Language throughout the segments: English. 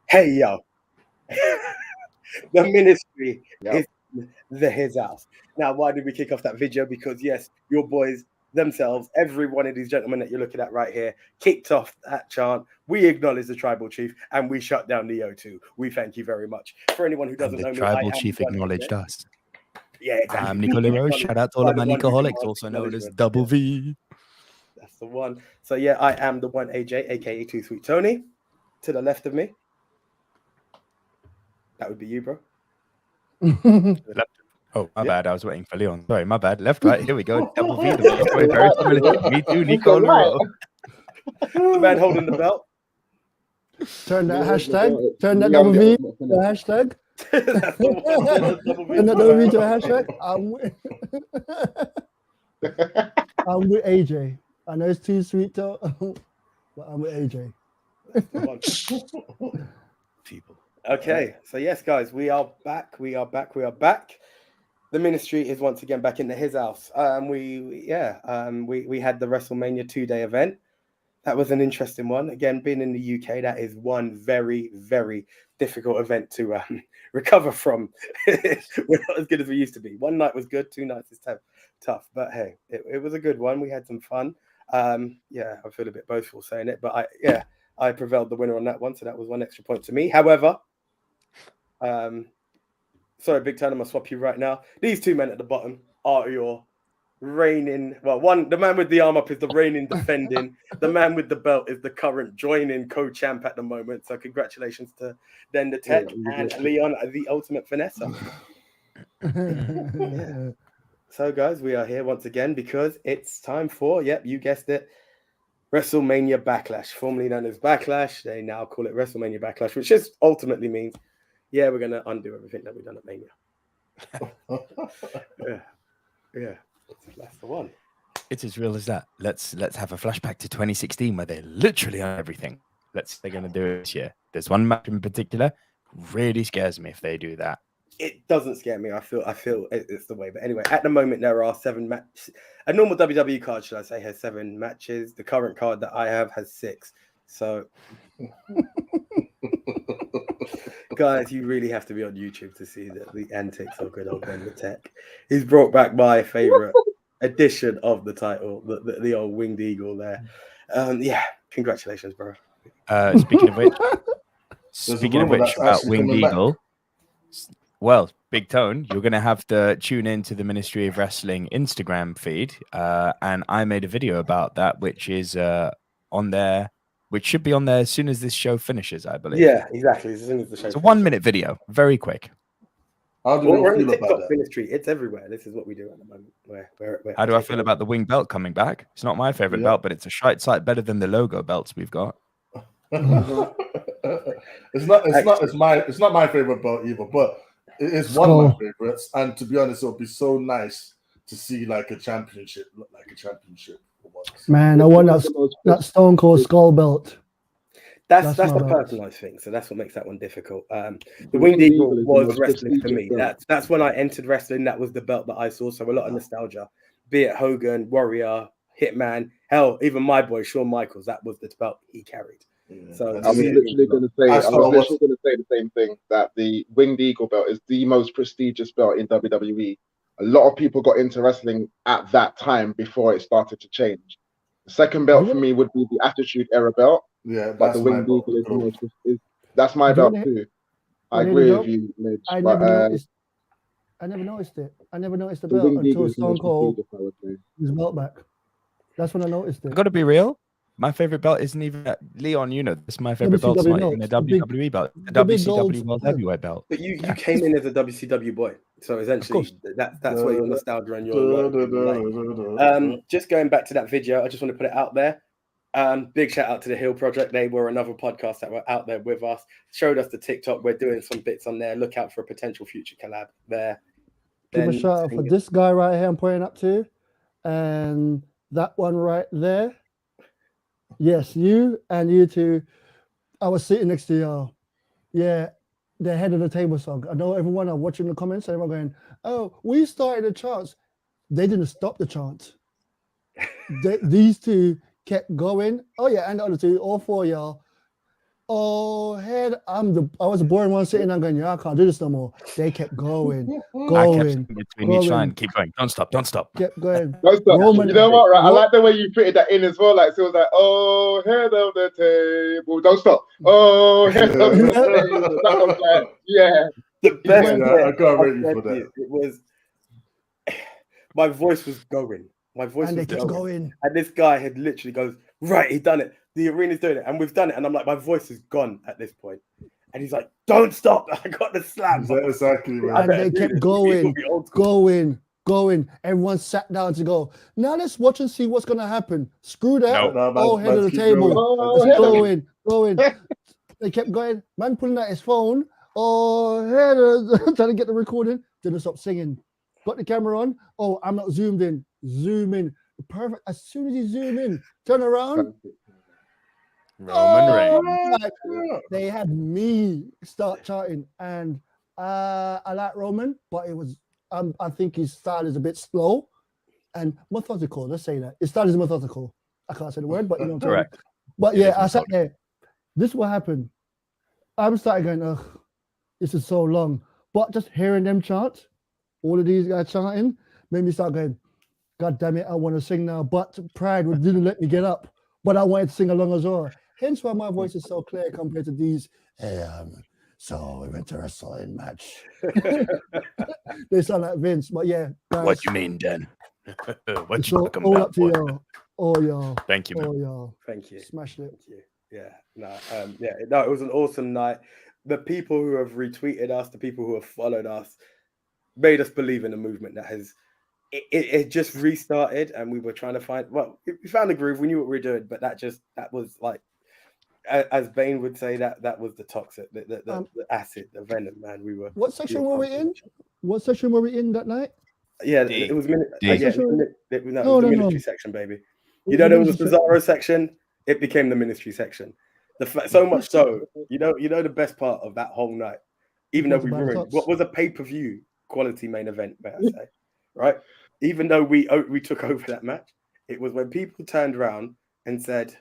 Hey, yo. The ministry is his house. Now, why did we kick off that video? Because, yes, your boys themselves, every one of these gentlemen that you're looking at right here, kicked off that chant. We acknowledge the tribal chief and we shut down the O2. We thank you very much. For anyone who doesn't know me, the tribal chief acknowledged us. Yeah, exactly. I'm Nico Lero. Shout out to all of my Nicoholics, also known as Double V. That's the one. So, yeah, I am the one AJ, aka Too Sweet Tony. To the left of me, that would be you, bro. Oh, my bad. I was waiting for Leon. Sorry, my bad. Left, right. Here we go. Double V. Very similar to me too, Nico Lero. The man holding the belt. Turn that hashtag. Turn that double V to a hashtag. Turn that double V to a hashtag. I'm with AJ. I know it's too sweet, though, but I'm with AJ. People. Okay, so yes, guys, we are back. We are back. The ministry is once again back into his house. We had the WrestleMania 2-day event. That was an interesting one. Again, being in the UK, that is one very, very difficult event to recover from. We're not as good as we used to be. One night was good, 2 nights is tough. But hey, it was a good one. We had some fun. I feel a bit boastful saying it, but I prevailed the winner on that one, so that was 1 extra point to me. However, sorry, Big Ten, I'm gonna swap you right now. These 2 men at the bottom are your reigning. Well, the man with the arm up is the reigning defending. The man with the belt is the current joining co-champ at the moment. So congratulations to Den the Tech and Leon, the ultimate finesser. Yeah. So, guys, we are here once again because it's time for, you guessed it, WrestleMania Backlash, formerly known as Backlash. They now call it WrestleMania Backlash, which just ultimately means, we're going to undo everything that we've done at Mania. Yeah, that's the one. It's as real as that. Let's have a flashback to 2016 where they're literally on everything. They're going to do it this year. There's one match in particular really scares me if they do that. It doesn't scare me. I feel it's the way. But anyway, at the moment, there are 7 matches. A normal WWE card, should I say, has 7 matches. The current card that I have has 6. So, guys, you really have to be on YouTube to see the antics of good old Ben the Tech. He's brought back my favorite edition of the title, the old winged eagle there. Congratulations, bro. Speaking of which, about winged eagle. Well, Big Tone, you're going to have to tune in to the Ministry of Wrestling Instagram feed. And I made a video about that, which is on there, which should be on there as soon as this show finishes, I believe. Yeah, exactly. As soon as the show It's a 1-minute video, very quick. How do you feel about that? Ministry, it's everywhere. This is what we do at the moment. How do I feel about the wing belt coming back? It's not my favorite belt, but it's a shite sight better than the logo belts we've got. It's not my favorite belt either, but it's one of my favorites. And to be honest, it would be so nice to see like a championship look like a championship for once. Man, I want that Stone Cold Skull belt. That's the personalized thing, so that's what makes that one difficult. The Winged Eagle was wrestling for me. That's when I entered wrestling. That was the belt that I saw. So a lot of nostalgia, be it Hogan, Warrior, Hitman, hell, even my boy Shawn Michaels. That was the belt he carried. Yeah. So I was literally going to say the same thing, that the Winged Eagle belt is the most prestigious belt in WWE. A lot of people got into wrestling at that time before it started to change. The second belt for me would be the Attitude Era belt. Yeah, but the Winged Eagle that's my belt too. I agree with you, Midge. I never noticed it. I never noticed the belt until Stone Cold his belt back. That's when I noticed it. I got to be real. My favorite belt isn't even Leon. You know, this my favorite belt's not even a WWE belt. The WCW World Heavyweight belt. But you came in as a WCW boy, so essentially that's where your nostalgia and your just going back to that video. I just want to put it out there. Big shout out to the Hill Project. They were another podcast that were out there with us. Showed us the TikTok. We're doing some bits on there. Look out for a potential future collab there. Give a shout out for this guy right here I'm pointing up to, and that one right there. Yes, you and you two. I was sitting next to you. Yeah, the head of the table song. I know everyone are watching the comments. Everyone going, "Oh, we started the chants." They didn't stop the chant. These two kept going. Oh yeah, and the other two, all four y'all. Oh, head! I was the boring one sitting there going, yeah, I can't do this no more. They kept going, I kept going, between each line. Keep going. Don't stop. Don't stop. kept going. Don't stop. Roman, You know what, right? I like the way you fitted that in as well. Like, so it was like, oh, head of the table. Don't stop. Oh, head of the table. That was like, yeah. The best. I got ready for that. It was. My voice was going. My voice and was they kept going. And this guy had literally goes, right, he done it. The arena's doing it. And we've done it. And I'm like, my voice is gone at this point. And he's like, don't stop. I got the slam. Exactly. And they kept going. Everyone sat down to go, now let's watch and see what's going to happen. Screw that. Head of the table. Going. They kept going. Man pulling out his phone. Trying to get the recording. Didn't stop singing. Got the camera on. Oh, I'm not zoomed in. Zoom in. Perfect. As soon as you zoom in, turn around. Roman Reigns. They had me start charting, and I like Roman, but it was I think his style is a bit slow and methodical. Let's say that his style is methodical. I can't say the word, but you know what I'm Correct. saying. But yeah, I sat there. This is what happened. I'm starting going, ugh, this is so long. But just hearing them chant, all of these guys chanting, made me start going, God damn it, I want to sing now. But pride didn't let me get up. But I wanted to sing along as well. Hence why my voice is so clear compared to these. So we went to a wrestling match. They sound like Vince, but yeah. Guys, What you mean, Dan? What you talking all about? up to y'all. All y'all. Thank you, man. All y'all. Thank you. Smashed it. Thank you. Yeah. No, it was an awesome night. The people who have retweeted us, the people who have followed us, made us believe in a movement that has it just restarted, and we were trying to find. Well, we found the groove. We knew what we were doing, but that was like, as Bane would say, that was the toxic, the acid, the venom. Man, we were. What section were we in? What section were we in that night? Yeah, it was the ministry section, baby. You The know, there was a ministry Cesaro section. It became the ministry section. So much so, you know the best part of that whole night, even though we ruined what was a pay-per-view quality main event, may I say, right? Even though we took over that match, it was when people turned around and said,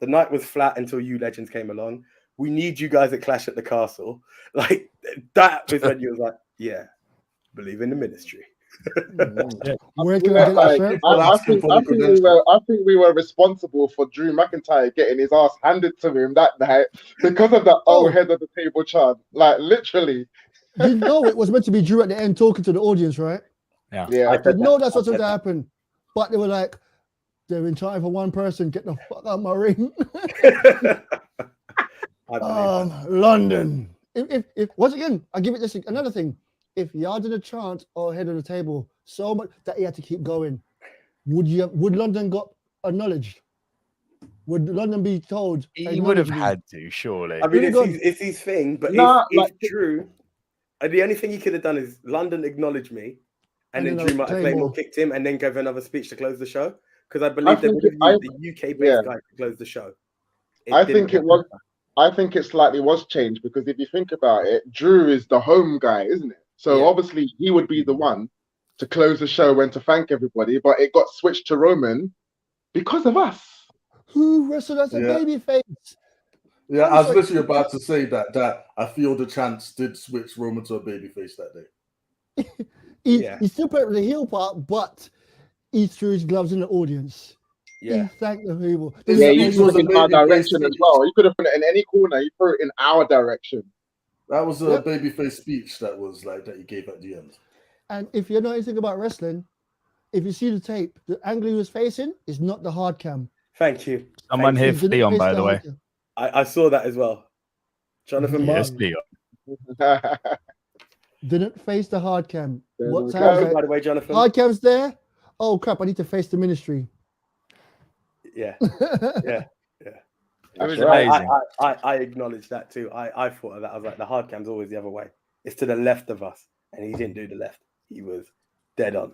the night was flat until you legends came along. We need you guys at Clash at the Castle. Like, that was when you was like, yeah, believe in the ministry. Where can I get that shirt? I think we were responsible for Drew McIntyre getting his ass handed to him that night because of that head of the table chant. Like, literally. You know it was meant to be Drew at the end talking to the audience, right? Yeah. I know that's what's going to happen. But they were like, they've been trying for one person, get the fuck out of my ring. London. If once again, I give it this another thing. If y'all did a chant or head of the table so much that he had to keep going, would London got acknowledged? Would London be told? He would have had to, surely. I mean, it's his thing, but if Drew, the only thing he could have done is London acknowledge me, and then Drew might have Claymore kicked him and then gave another speech to close the show. Because I believe they would have used the UK-based guy to close the show. I think it slightly was changed because if you think about it, Drew is the home guy, isn't it? So obviously he would be the one to close the show and to thank everybody, but it got switched to Roman because of us. Who wrestled as a babyface? Yeah, I was literally about to say that I feel the chance did switch Roman to a babyface that day. He still put the heel part, but he threw his gloves in the audience. Yeah. He thanked the people. Yeah, he threw it in our direction as well. You could have put it in any corner. You threw it in our direction. That was a babyface speech that he gave at the end. And if you know anything about wrestling, if you see the tape, the angle he was facing is not the hard cam. Thank you. Someone here for Leon, by the way. I saw that as well. Jonathan. Yes, Leon. Didn't face the hard cam. What's happening? By the way, Jonathan. Hard cam's there. Oh crap! I need to face the ministry. Yeah. It was amazing. I acknowledge that too. I thought of that. I was like, the hard cam's always the other way. It's to the left of us, and he didn't do the left. He was dead on.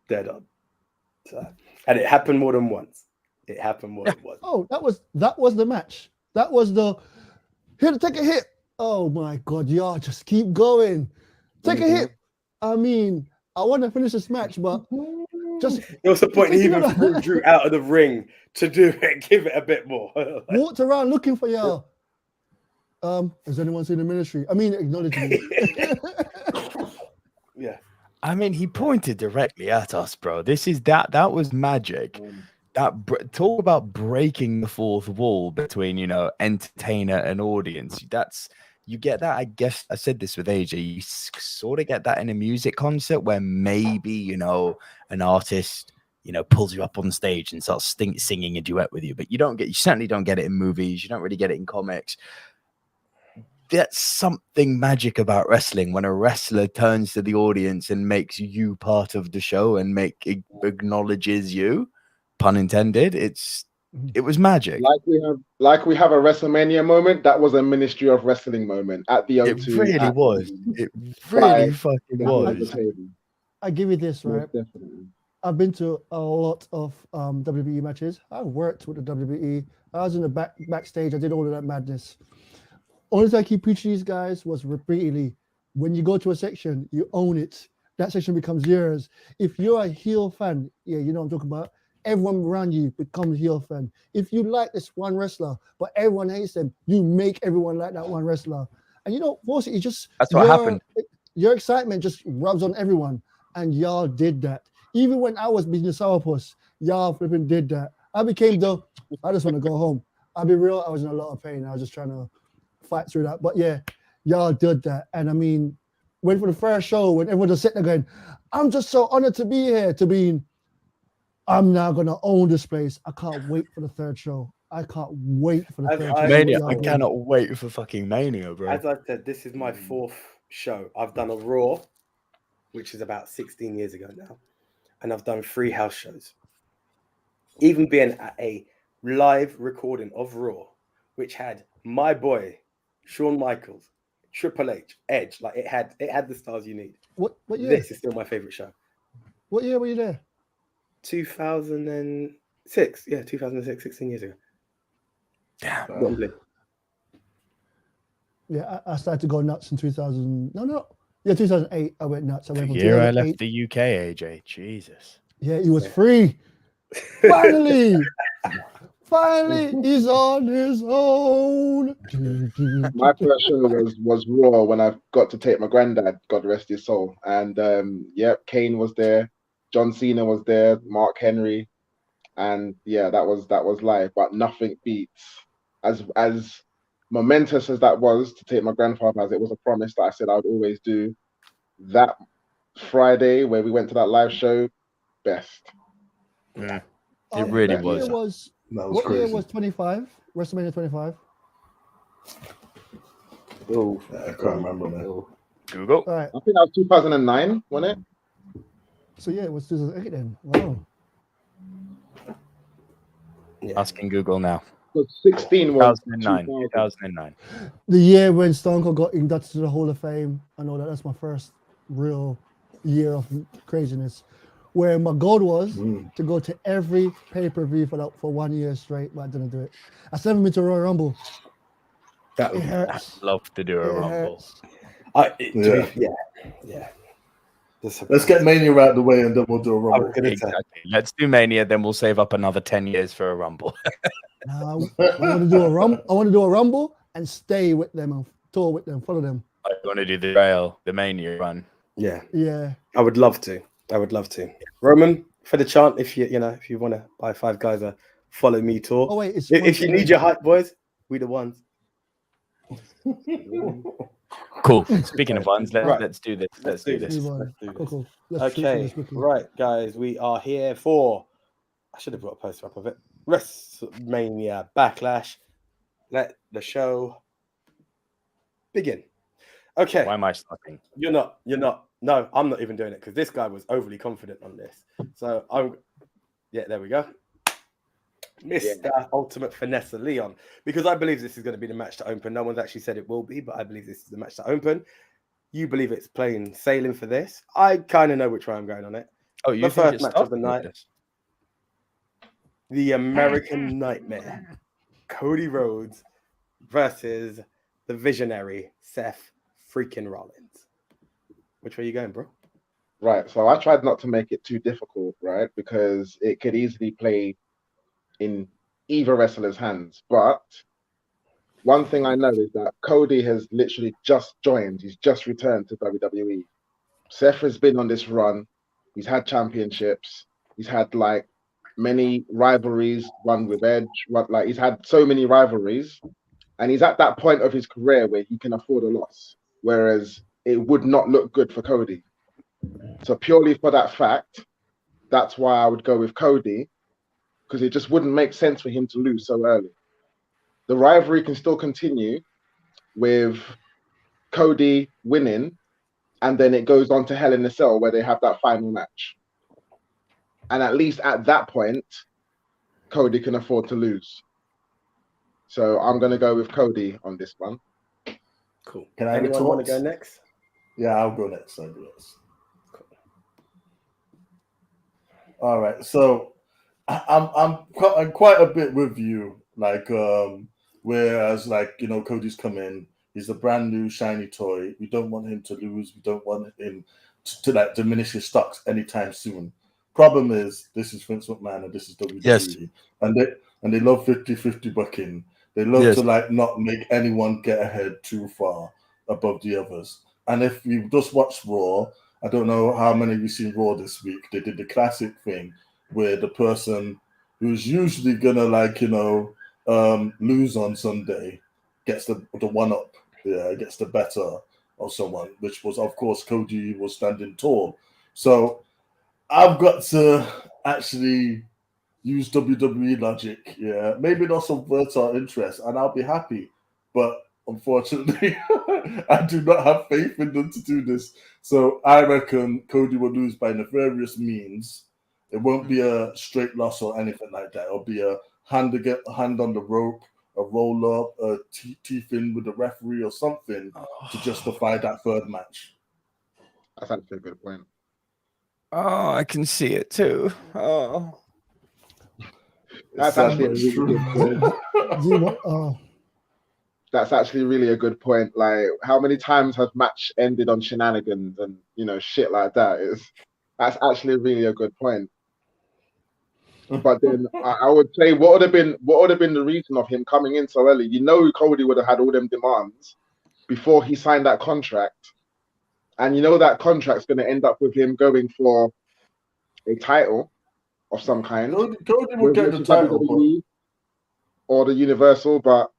So, and it happened more than once. Oh, that was the match. That was the here to take a hit. Oh my God, y'all just keep going. Take a hit. I mean, I want to finish this match, but Just there was a point he even threw Drew out of the ring to do it, give it a bit more. Walked around looking for y'all. Has anyone seen the ministry? I mean, acknowledge me. Yeah. I mean, he pointed directly at us, bro. That was magic. Talk about breaking the fourth wall between, entertainer and audience. You get that. I guess I said this with AJ. You sort of get that in a music concert where maybe, an artist, pulls you up on stage and starts singing a duet with you, but you certainly don't get it in movies. You don't really get it in comics. That's something magic about wrestling when a wrestler turns to the audience and makes you part of the show and acknowledges you, pun intended. It was magic. Like we have a WrestleMania moment. That was a Ministry of Wrestling moment at the O2. It really was. It really fucking was. I give you this, right? Definitely. I've been to a lot of WWE matches. I worked with the WWE. I was in the backstage. I did all of that madness. Only thing I keep preaching these guys was repeatedly, when you go to a section, you own it. That section becomes yours. If you're a heel fan, yeah, you know what I'm talking about. Everyone around you becomes heel fan. If you like this one wrestler, but everyone hates them, you make everyone like that one wrestler. And Force, it's just that's what happened. Your excitement just rubs on everyone, and y'all did that. Even when I was being the sourpuss, y'all flipping did that. I just want to go home. I'll be real, I was in a lot of pain. I was just trying to fight through that. But yeah, y'all did that. And I mean, went for the first show when everyone just sitting there going, I'm just so honored to be here, to being, I'm now going to own this place. I can't wait for the third show. I can't wait for the third show. Mania, I cannot wait for fucking Mania, bro. As I said, this is my fourth show. I've done a Raw, which is about 16 years ago now. And I've done 3 house shows. Even being at a live recording of Raw, which had my boy, Shawn Michaels, Triple H, Edge, like it had the stars you need. What year? This is still my favorite show. What year were you there? 2006. Yeah, 2006, 16 years ago. Damn. Yeah, I started to go nuts in 2000. Yeah, 2008. I went nuts. I went from I left the UK, AJ. Jesus. Yeah, he was free. Finally, he's on his own. My first show was Raw when I got to take my granddad, God rest his soul. And Kane was there, John Cena was there, Mark Henry, and yeah, that was live. But nothing beats as momentous as that was to take my grandfather, as it was a promise that I said I would always do. That Friday where we went to that live show, best. Yeah, it really was. What year was 25? WrestleMania 25? Oh, I can't remember, man. Google. All right. I think that was 2009, wasn't it? So yeah, it was 2008 then. Wow. Yeah. Asking Google now. 16 was 2009. The year when Stone Cold got inducted to the Hall of Fame and all that. That's my first real year of craziness. Where my goal was to go to every pay-per-view for 1 year straight, but I didn't do it. I still haven't been to Royal Rumble. That it hurts. I'd love to do a Rumble. Yeah. Let's get Mania out of the way and then we'll do a Rumble. Exactly. Let's do Mania, then we'll save up another 10 years for a Rumble. I want to do a Rumble. I want to do a Rumble and stay with them and tour with them, follow them. I want to do the Mania run. Yeah. I would love to. Roman, for the chant, if you want to buy 5 guys a follow me tour. Oh wait, if you need your hype, boys, we the ones. Cool. Speaking of ones, let's do this. Let's do this. Cool. Okay, right, guys, we are here for. I should have brought a poster up of it. WrestleMania Backlash. Let the show begin. Okay. Why am I stopping? You're not. No, I'm not even doing it because this guy was overly confident on this. So there we go. Mr. Ultimate Finesse Leon. Because I believe this is going to be the match to open. No one's actually said it will be, but I believe this is the match to open. You believe it's plain sailing for this. I kind of know which way I'm going on it. Oh, you the think first match of the night. The American Nightmare. Cody Rhodes versus the visionary Seth freaking Rollins. Which way are you going, bro? Right. So I tried not to make it too difficult, right? Because it could easily play in either wrestler's hands. But one thing I know is that Cody has literally just joined. He's just returned to WWE. Seth has been on this run. He's had championships. He's had like many rivalries, one with Edge, he's had so many rivalries. And he's at that point of his career where he can afford a loss. Whereas it would not look good for Cody. So purely for that fact, that's why I would go with Cody, because it just wouldn't make sense for him to lose so early. The rivalry can still continue with Cody winning, and then it goes on to Hell in a Cell where they have that final match. And at least at that point, Cody can afford to lose. So I'm going to go with Cody on this one. Cool. Can I Anyone want to go next? Yeah, I'll go next. Cool. All right. So I'm quite a bit with you. Like, whereas, like, you know, Cody's come in. He's a brand new shiny toy. We don't want him to lose. We don't want him to like diminish his stocks anytime soon. Problem is, this is Vince McMahon and this is WWE. Yes. And they love 50-50 booking. They love to like not make anyone get ahead too far above the others. And if you just watch Raw, I don't know how many of you seen Raw this week. They did the classic thing where the person who's usually gonna like, you know, lose on Sunday gets the one up. Yeah, gets the better of someone, which was, of course, Cody was standing tall. So I've got to actually use WWE logic. Yeah, maybe not subvert our interest, and I'll be happy. But unfortunately, I do not have faith in them to do this. So I reckon Cody will lose by nefarious means. It won't be a straight loss or anything like that. It'll be a hand on the rope, a roll up, a teeth in with the referee or something to justify that third match. That's actually a good point. Oh, I can see it too. Oh, that's actually a really good point. That's actually really a good point. Like, how many times have match ended on shenanigans and, you know, shit like that? That's actually really a good point. But then I would say, what would have been the reason of him coming in so early? You know, Cody would have had all them demands before he signed that contract, and you know that contract's going to end up with him going for a title of some kind. Cody will get the title, or the Universal, but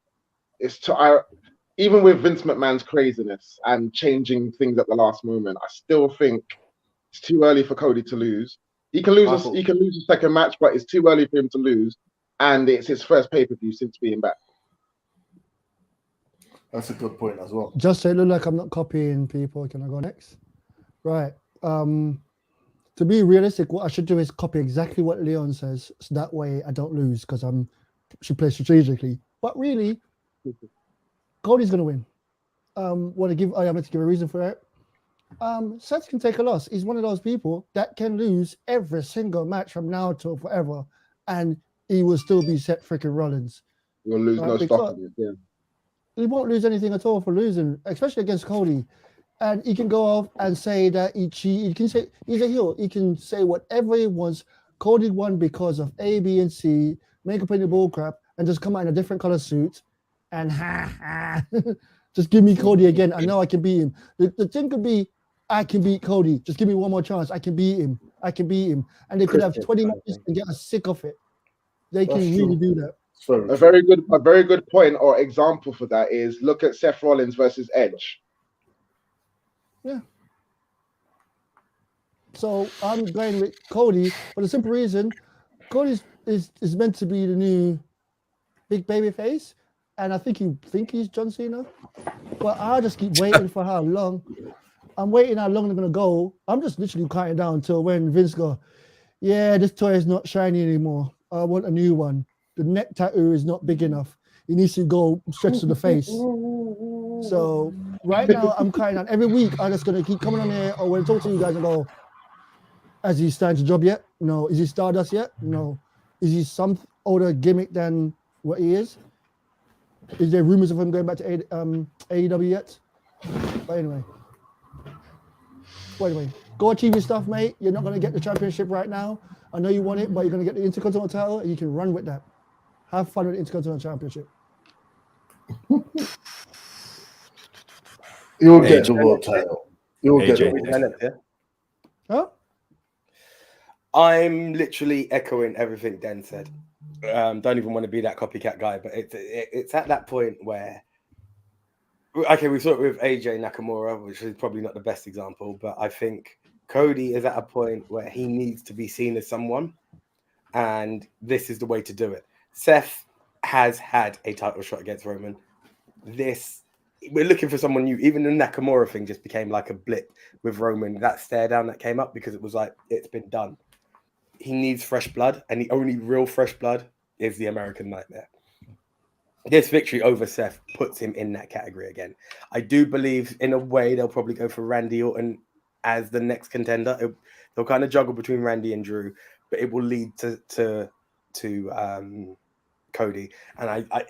even with Vince McMahon's craziness and changing things at the last moment, I still think it's too early for Cody to lose. He can lose. He can lose a second match, but it's too early for him to lose, and it's his first pay-per-view since being back. That's a good point as well. Just say, look like I'm not copying people. Can I go next? Right. To be realistic, what I should do is copy exactly what Leon says, so that way I don't lose because should play strategically. But really, Cody's gonna win. I'm meant to give a reason for it. Seth can take a loss. He's one of those people that can lose every single match from now till forever, and he will still be Seth freaking Rollins. He'll lose no stock in it, yeah. He won't lose anything at all for losing, especially against Cody. And he can go off and say that he cheated. He can say he's a heel. He can say whatever he wants. Cody won because of A, B, and C. Make up any bull crap and just come out in a different color suit and just give me Cody again. I know I can beat him. The thing could be, I can beat Cody. Just give me one more chance. I can beat him. And they could have 20 matches and get us sick of it. They can really do that. A very good point or example for that is look at Seth Rollins versus Edge. Yeah. So I'm going with Cody for the simple reason Cody is meant to be the new big baby face, and I think he's John Cena. But I just keep waiting for how long. I'm waiting how long they're gonna go. I'm just literally counting down until when Vince go, yeah, this toy is not shiny anymore. I want a new one. The neck tattoo is not big enough. He needs to go stretch to the face. So right now I'm counting down. Every week I'm just gonna keep coming on here or when I talk to you guys and go, has he started the job yet? No. Is he Stardust yet? No. Is he some older gimmick than what he is? Is there rumors of him going back to AEW yet? But anyway, Go achieve your stuff, mate. You're not going to get the championship right now. I know you want it, but you're going to get the Intercontinental title, and you can run with that. Have fun with the Intercontinental Championship. You'll get the world title. You'll get the world title. Huh? I'm literally echoing everything Den said. Don't even want to be that copycat guy, but it's at that point where, okay, we saw it with AJ Nakamura, which is probably not the best example, but I think Cody is at a point where he needs to be seen as someone, and this is the way to do it. Seth has had a title shot against Roman. We're looking for someone new. Even the Nakamura thing just became like a blip with Roman. That stare down that came up because it was like, it's been done. He needs fresh blood, and the only real fresh blood is the American Nightmare. This victory over Seth puts him in that category again. I do believe, in a way, they'll probably go for Randy Orton as the next contender. They'll kind of juggle between Randy and Drew, but it will lead to Cody. And I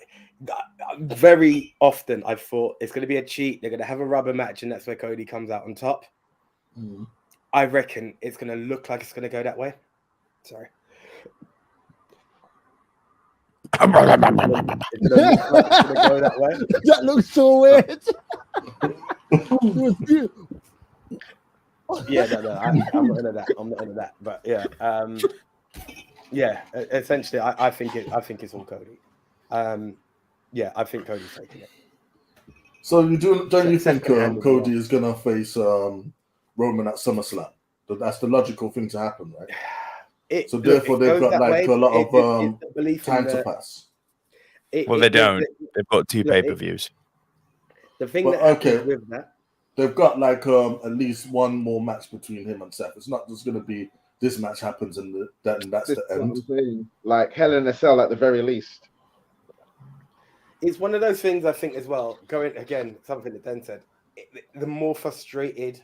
very often I've thought it's going to be a cheat. They're going to have a rubber match, and that's where Cody comes out on top. I reckon it's going to look like it's going to go that way. Sorry. That looks so weird. Yeah, no, I'm not into that. I'm not into that. But yeah, essentially, I think it's all Cody. Yeah, I think Cody's taking it. So don't you think Cody is gonna face Roman at SummerSlam? That's the logical thing to happen, right? So therefore, they've got like a lot of time to pass. Well, they don't. They've got 2 pay-per-views. The thing with that, they've got like at least one more match between him and Seth. It's not just going to be this match happens and that's the end. Like Hell in a Cell at the very least. It's one of those things I think as well. Going again, something that Den said. The more frustrated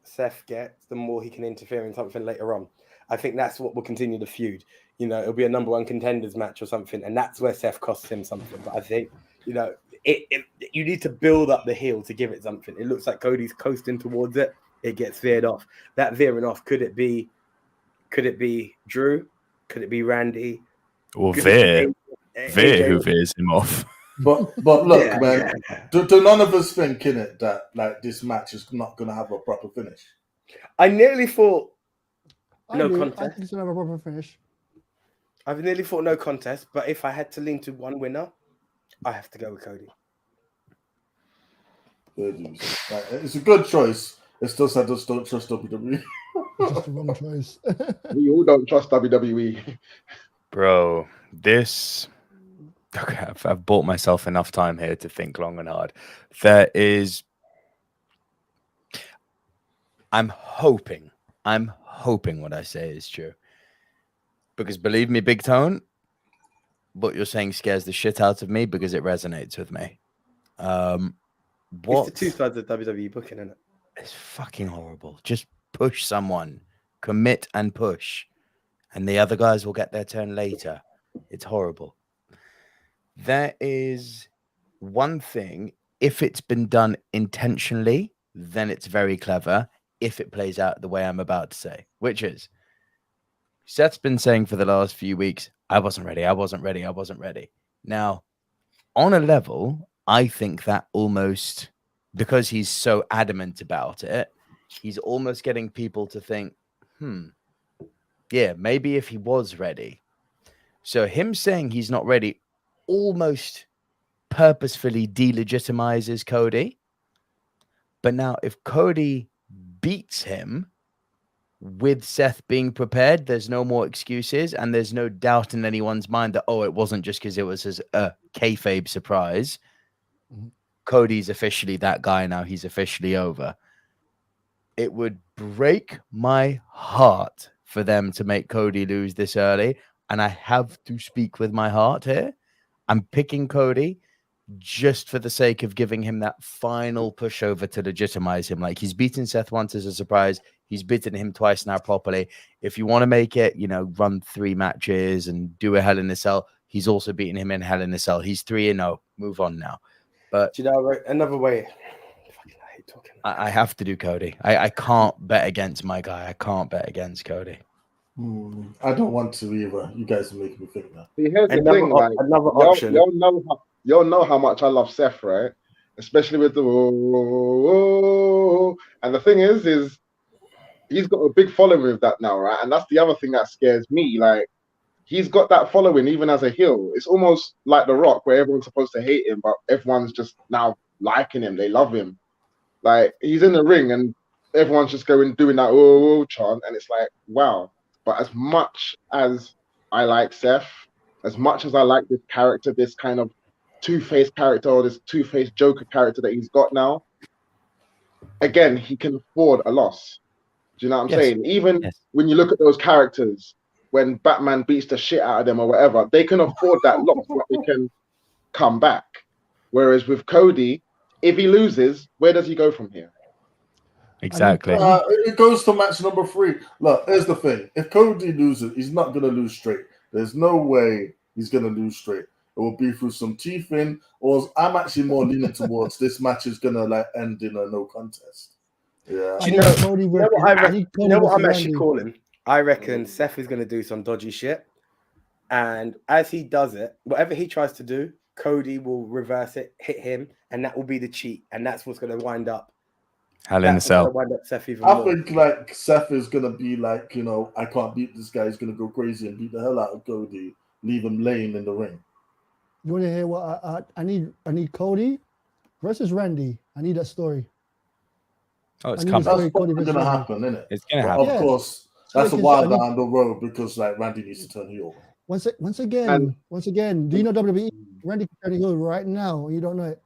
Seth gets, the more he can interfere in something later on. I think that's what will continue the feud. You know, it'll be a number 1 contenders match or something, and that's where Seth costs him something. But I think, you know, you need to build up the heel to give it something. It looks like Cody's coasting towards it. It gets veered off. That veering off, could it be Drew? Could it be Randy? Or Veer who veers him off. But look, man, do none of us think in it that like this match is not going to have a proper finish? I nearly thought contest. I think it's going to have a proper finish. I've nearly thought no contest, but if I had to lean to one winner, I have to go with Cody. It's a good choice. It's just I just don't trust WWE. It's the wrong choice. We all don't trust WWE. Bro, this... Okay, I've bought myself enough time here to think long and hard. I'm hoping what I say is true. Because believe me, Big Tone, what you're saying scares the shit out of me because it resonates with me. It's the 2 sides of WWE booking, isn't it? It's fucking horrible. Just push someone, commit and push, and the other guys will get their turn later. It's horrible. There is one thing, if it's been done intentionally, then it's very clever. If it plays out the way I'm about to say, which is, Seth's been saying for the last few weeks, I wasn't ready. Now, on a level, I think that almost, because he's so adamant about it, he's almost getting people to think, yeah, maybe if he was ready. So him saying he's not ready almost purposefully delegitimizes Cody. But now if Cody beats him with Seth being prepared, there's no more excuses, and there's no doubt in anyone's mind that, it wasn't just because it was a kayfabe surprise. Cody's officially that guy now. He's officially over. It would break my heart for them to make Cody lose this early, and I have to speak with my heart here. I'm picking Cody just for the sake of giving him that final pushover to legitimize him. Like, he's beaten Seth once as a surprise. He's beaten him twice now properly. If you want to make it, run 3 matches and do a Hell in a Cell, he's also beaten him in Hell in a Cell. He's 3-0. Move on now. But another way. I fucking hate talking about. I have to do Cody. I can't bet against my guy. I can't bet against Cody. I don't want to either. You guys are making me think that. See, here's the Another thing, like another option. Y'all know how much I love Seth, right? Especially with the and the thing is he's got a big following with that now, right? And that's the other thing that scares me. Like, he's got that following even as a heel. It's almost like The Rock, where everyone's supposed to hate him, but everyone's just now liking him. They love him. Like, he's in the ring and everyone's just doing that oh chant, and it's like, wow. But as much as I like Seth, as much as I like this character, this kind of two-faced character, or this two-faced Joker character that he's got now, again, he can afford a loss. Do you know what I'm saying? Even when you look at those characters, when Batman beats the shit out of them or whatever, they can afford that loss, but they can come back. Whereas with Cody, if he loses, where does he go from here? Exactly. It goes to match number 3. Look, here's the thing. If Cody loses, he's not going to lose straight. There's no way he's going to lose straight. It will be through some teeth in, or I'm actually more leaning towards this match is going to like end in a no contest. Yeah. You know what I'm actually calling? I reckon Seth is going to do some dodgy shit. And as he does it, whatever he tries to do, Cody will reverse it, hit him, and that will be the cheat. And that's what's going to wind up. Hell in a Cell. I think like Seth is going to be like, you know, I can't beat this guy. He's going to go crazy and beat the hell out of Cody, leave him laying in the ring. You want to hear what I need? I need Cody versus Randy. I need that story. Oh, it's coming. That's probably going to happen, isn't it? It's going to happen. Of course, that's a while down the road because like Randy needs to turn heel. Once again, do you know WWE? Randy can turn heel right now. You don't know it.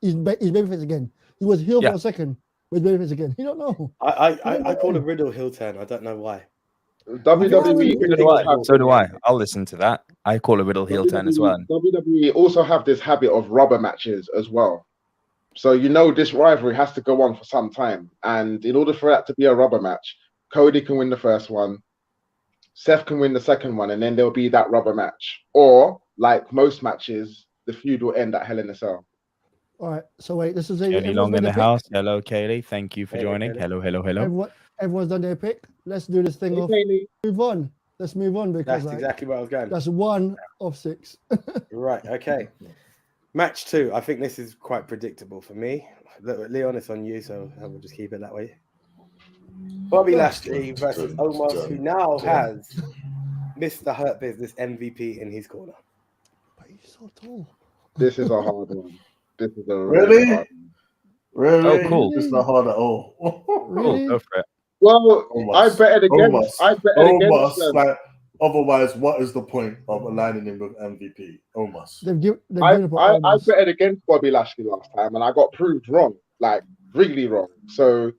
He's babyface again. He was heel for a second. With babyface again. You don't know. I call a Riddle heel turn. I don't know why. WWE. So do I. I'll listen to that. I call a Riddle heel turn as well. WWE also have this habit of rubber matches as well. So you know this rivalry has to go on for some time. And in order for that to be a rubber match, Cody can win the first one, Seth can win the second one, and then there'll be that rubber match. Or, like most matches, the feud will end at Hell in a Cell. All right. So wait, this is Kaylee Long in the house. Hello, Kaylee. Thank you for joining. Hello. Everyone's done their pick. Let's do this thing off. Move on. Let's move on because that's exactly where I was going. That's 1 of 6. Right. Okay. Match 2. I think this is quite predictable for me. Leon, it's on you, so I will just keep it that way. Bobby Lashley versus Omos, who now has Mr. Hurt Business MVP in his corner. But he's so tall. This is a hard one. This is a really hard one. Really? Oh, cool. It's not hard at all. Really? Cool. Go for it. Well, I bet it against. Like, otherwise, what is the point of aligning him with MVP? Omos. I bet against Bobby Lashley last time, and I got proved wrong, like really wrong. So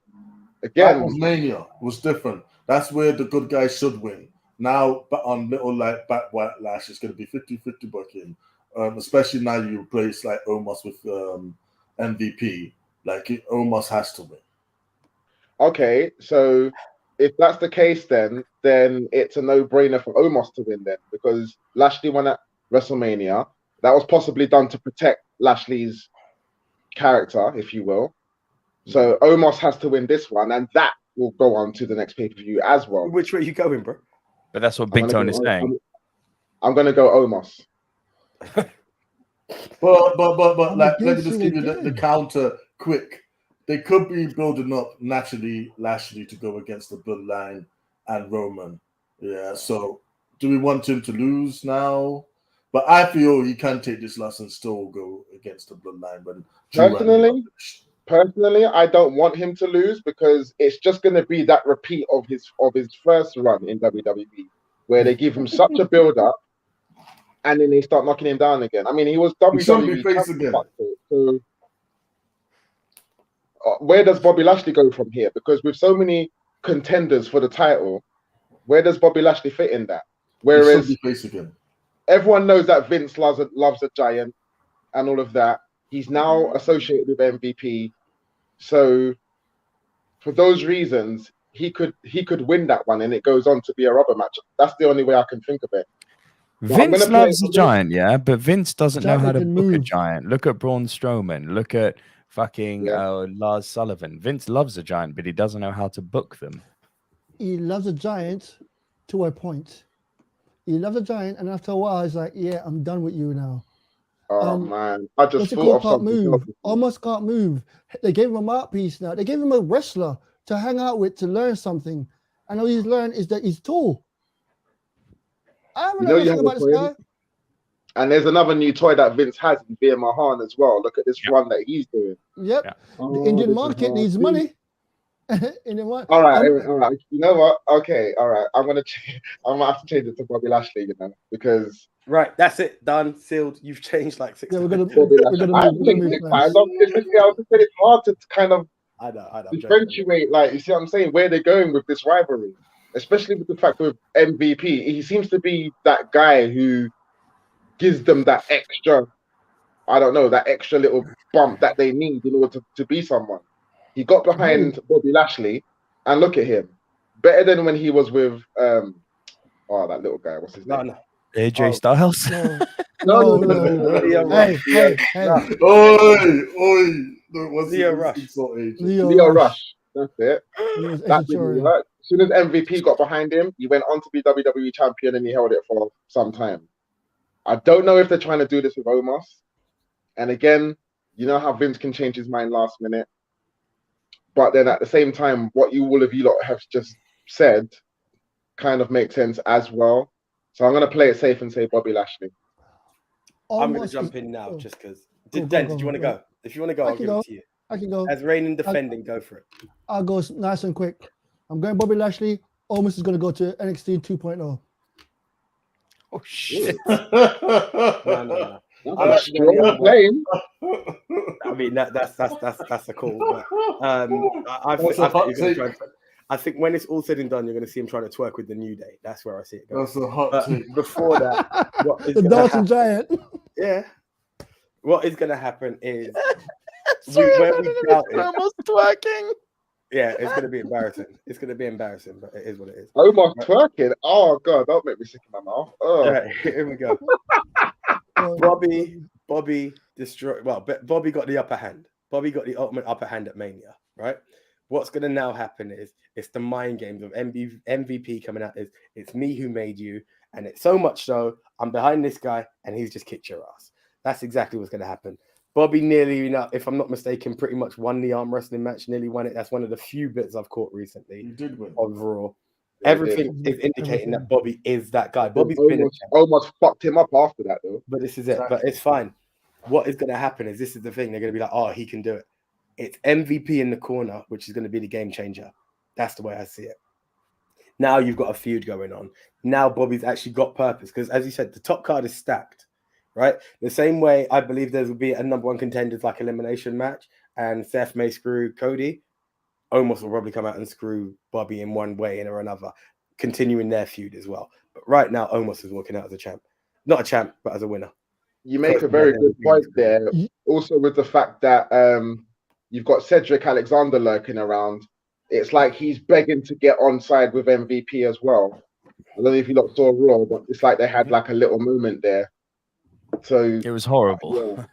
again, Wrestlemania was different. That's where the good guy should win. Now, but on little like Backlash, it's going to be 50-50 booking. Especially now you replace like Omos with MVP. Like Omos has to win. Okay, so if that's the case, then it's a no-brainer for Omos to win then, because Lashley won at WrestleMania. That was possibly done to protect Lashley's character, if you will. So Omos has to win this one, and that will go on to the next pay-per-view as well. Which way are you going, bro? But that's what Big Tone is saying. I'm going to go Omos. but like, let me just give you the counter quick. They could be building up naturally Lashley to go against the Bloodline and Roman. Yeah, so do we want him to lose now? But I feel he can take this loss and still go against the Bloodline. But personally, I don't want him to lose because it's just going to be that repeat of his first run in WWE, where they give him such a build-up and then they start knocking him down again. I mean, he was WWE face again. So where does Bobby Lashley go from here? Because with so many contenders for the title, where does Bobby Lashley fit in that? Whereas everyone knows that Vince loves a giant and all of that. He's now associated with MVP. So for those reasons, he could win that one and it goes on to be a rubber match. That's the only way I can think of it. Vince loves a giant, yeah, but Vince doesn't know how to book a giant. Look at Braun Strowman. Look at fucking Lars Sullivan. Vince loves a giant, but he doesn't know how to book them. He loves a giant to a point. He loves a giant, and after a while, he's like, "Yeah, I'm done with you now." Oh man, I just thought of something else. Almost can't move. They gave him a mouthpiece now. They gave him a wrestler to hang out with to learn something, and all he's learned is that he's tall. I don't know anything about this guy. And there's another new toy that Vince has in Veer Mahan as well. Look at this run that he's doing. Yep. Yeah. The Indian market needs money. All right. You know what? Okay. All right. I'm gonna have to change it to Bobby Lashley. You know, because that's it. Done. Sealed. You've changed like 6. Yeah, we're gonna move. It's hard to kind of I know, differentiate. Like, you see what I'm saying? Where they're going with this rivalry, especially with the fact with MVP, he seems to be that guy who gives them that extra, I don't know, that extra little bump that they need in order to be someone. He got behind Bobby Lashley, and look at him. Better than when he was with that little guy. What's his name? AJ Styles. No. Hey. Leo Rush. Leo Rush. That's it. That didn't work. As soon as MVP got behind him, he went on to be WWE champion, and he held it for some time. I don't know if they're trying to do this with Omos. And again, you know how Vince can change his mind last minute. But then at the same time, what all of you lot have just said kind of makes sense as well. So I'm going to play it safe and say Bobby Lashley. I'm going to jump in now just because. Did you want to go? If you want to go, I'll give it to you. I can go. As reigning defending, go for it. I'll go nice and quick. I'm going Bobby Lashley. Omos is going to go to NXT 2.0. Oh shit! No. I'm actually playing. I mean that's a call. But, I think when it's all said and done, you're going to see him trying to twerk with the New Day. That's where I see it going. That's a hot take. Before that, what is the dancing giant. Yeah. What is going to happen is almost twerking. Yeah, it's going to be embarrassing. It's going to be embarrassing, but it is what it is. Omos twerking? Oh, God, don't make me sick in my mouth. Oh. Right, here we go. Bobby destroyed. Well, Bobby got the upper hand. Bobby got the ultimate upper hand at Mania, right? What's going to now happen is it's the mind games of MVP coming out. It's me who made you. And it's so much so, I'm behind this guy, and he's just kicked your ass. That's exactly what's going to happen. Bobby nearly, if I'm not mistaken, pretty much won the arm wrestling match, nearly won it. That's one of the few bits I've caught recently. He did win. Overall. Everything is indicating that Bobby is that guy. Bobby's almost fucked him up after that, though. But this is it. But it's fine. What is going to happen is this is the thing. They're going to be like, oh, he can do it. It's MVP in the corner, which is going to be the game changer. That's the way I see it. Now you've got a feud going on. Now Bobby's actually got purpose because, as you said, the top card is stacked. Right? The same way I believe there will be a number one contenders like elimination match and Seth may screw Cody. Omos will probably come out and screw Bobby in one way or another, continuing their feud as well. But right now, Omos is walking out as a champ. Not a champ, but as a winner. You make a very good point there. Also with the fact that you've got Cedric Alexander lurking around. It's like he's begging to get on side with MVP as well. I don't know if you lot saw Raw, but it's like they had like a little moment there. So it was horrible. Yeah.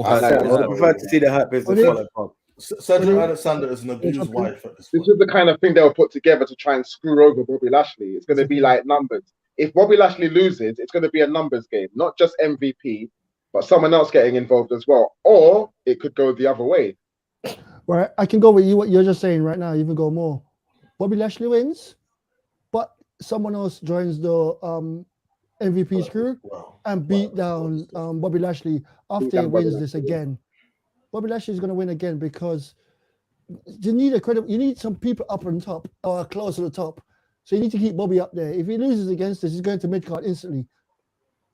I prefer to see the Hurt Business follow. Cedric Alexander is an abused wife at this point. This is the kind of thing they'll put together to try and screw over Bobby Lashley. It's going to be like numbers. If Bobby Lashley loses, it's going to be a numbers game, not just MVP, but someone else getting involved as well. Or it could go the other way. Right, I can go with you. What you're just saying right now, even go more. Bobby Lashley wins, but someone else joins the MVP's crew and beat down Bobby Lashley after he wins this again. Bobby Lashley is going to win again because you need you need some people up on top or close to the top. So you need to keep Bobby up there. If he loses against this, he's going to mid-card instantly.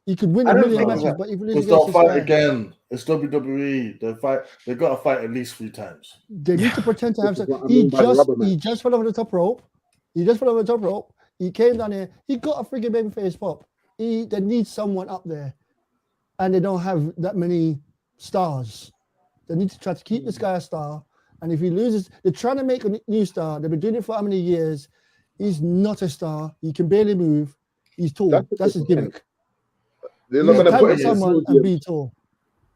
He could win a million matches, but if he loses against this fight guy, again. It's WWE. They've got to fight at least 3 times. They need to pretend to have some. He just fell over the top rope. He came down here. He got a freaking babyface pop. They need someone up there, and they don't have that many stars. They need to try to keep this guy a star. And if he loses, they're trying to make a new star. They've been doing it for how many years? He's not a star. He can barely move. He's tall. That's his gimmick. They're not going to put someone and be tall.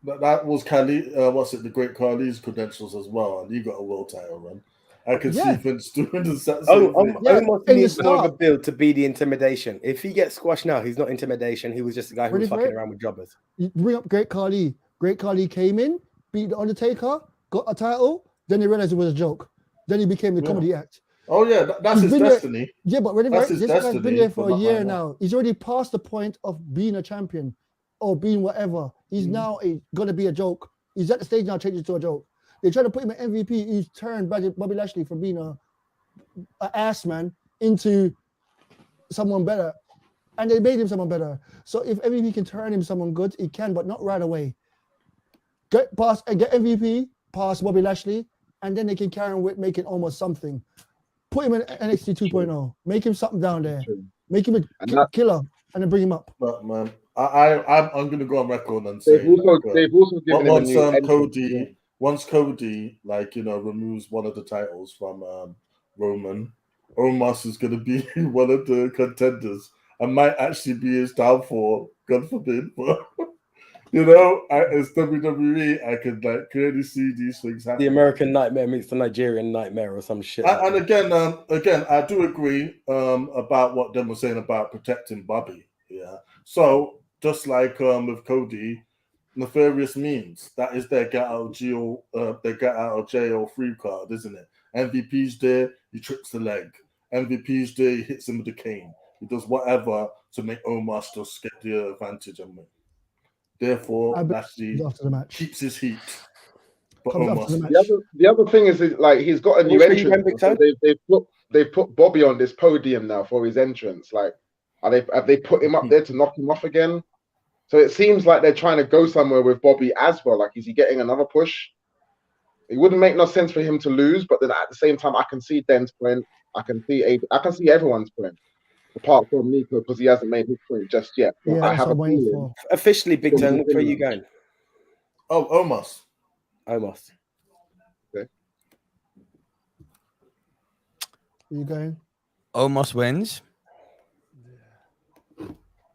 That was Khali. What's it? The Great Khali's credentials as well, and he got a world title run. I can see Vince doing the same thing. Omos needs more of a build to be the intimidation. If he gets squashed now, he's not intimidation. He was just a guy who was fucking around with jobbers. You bring up Great Khali. Great Khali came in, beat the Undertaker, got a title. Then he realized it was a joke. Then he became the comedy act. Oh yeah, that's his destiny. Yeah, but this guy's been there for a year now. He's already past the point of being a champion or being whatever. He's now gonna be a joke. He's at the stage now, changes to a joke. They try to put him at MVP. He's turned Bobby Lashley from being a ass man into someone better, and they made him someone better. So if MVP can turn him someone good, he can, but not right away. Get MVP past Bobby Lashley, and then they can carry on with making almost something. Put him in NXT 2.0. Make him something down there. Make him a killer, and then bring him up. But man, I'm going to go on record and say they've also given him a new once Cody removes one of the titles from Roman, Omos is going to be one of the contenders and might actually be his downfall. God forbid, but. As WWE, I could clearly see these things happen. The American Nightmare meets the Nigerian Nightmare or some shit. And again, I do agree about what them was saying about protecting Bobby. Yeah. So just like with Cody, nefarious means that is their get out of jail free card, isn't it? MVP's there, he trips the leg. MVP's there, he hits him with the cane. He does whatever to make Omos just get the advantage and win. Therefore, Lashley keeps his heat. But the other thing is he's got a new entrance. So they've put Bobby on this podium now for his entrance. Have they put him up there to knock him off again? So it seems like they're trying to go somewhere with Bobby as well. Is he getting another push? It wouldn't make no sense for him to lose, but then at the same time, I can see Den's point. I can see everyone's point. Apart from Nico, because he hasn't made his point just yet. Yeah, I have a feeling. Officially, Big Ten, where are you going? Oh, Omos. Okay. You going? Omos wins.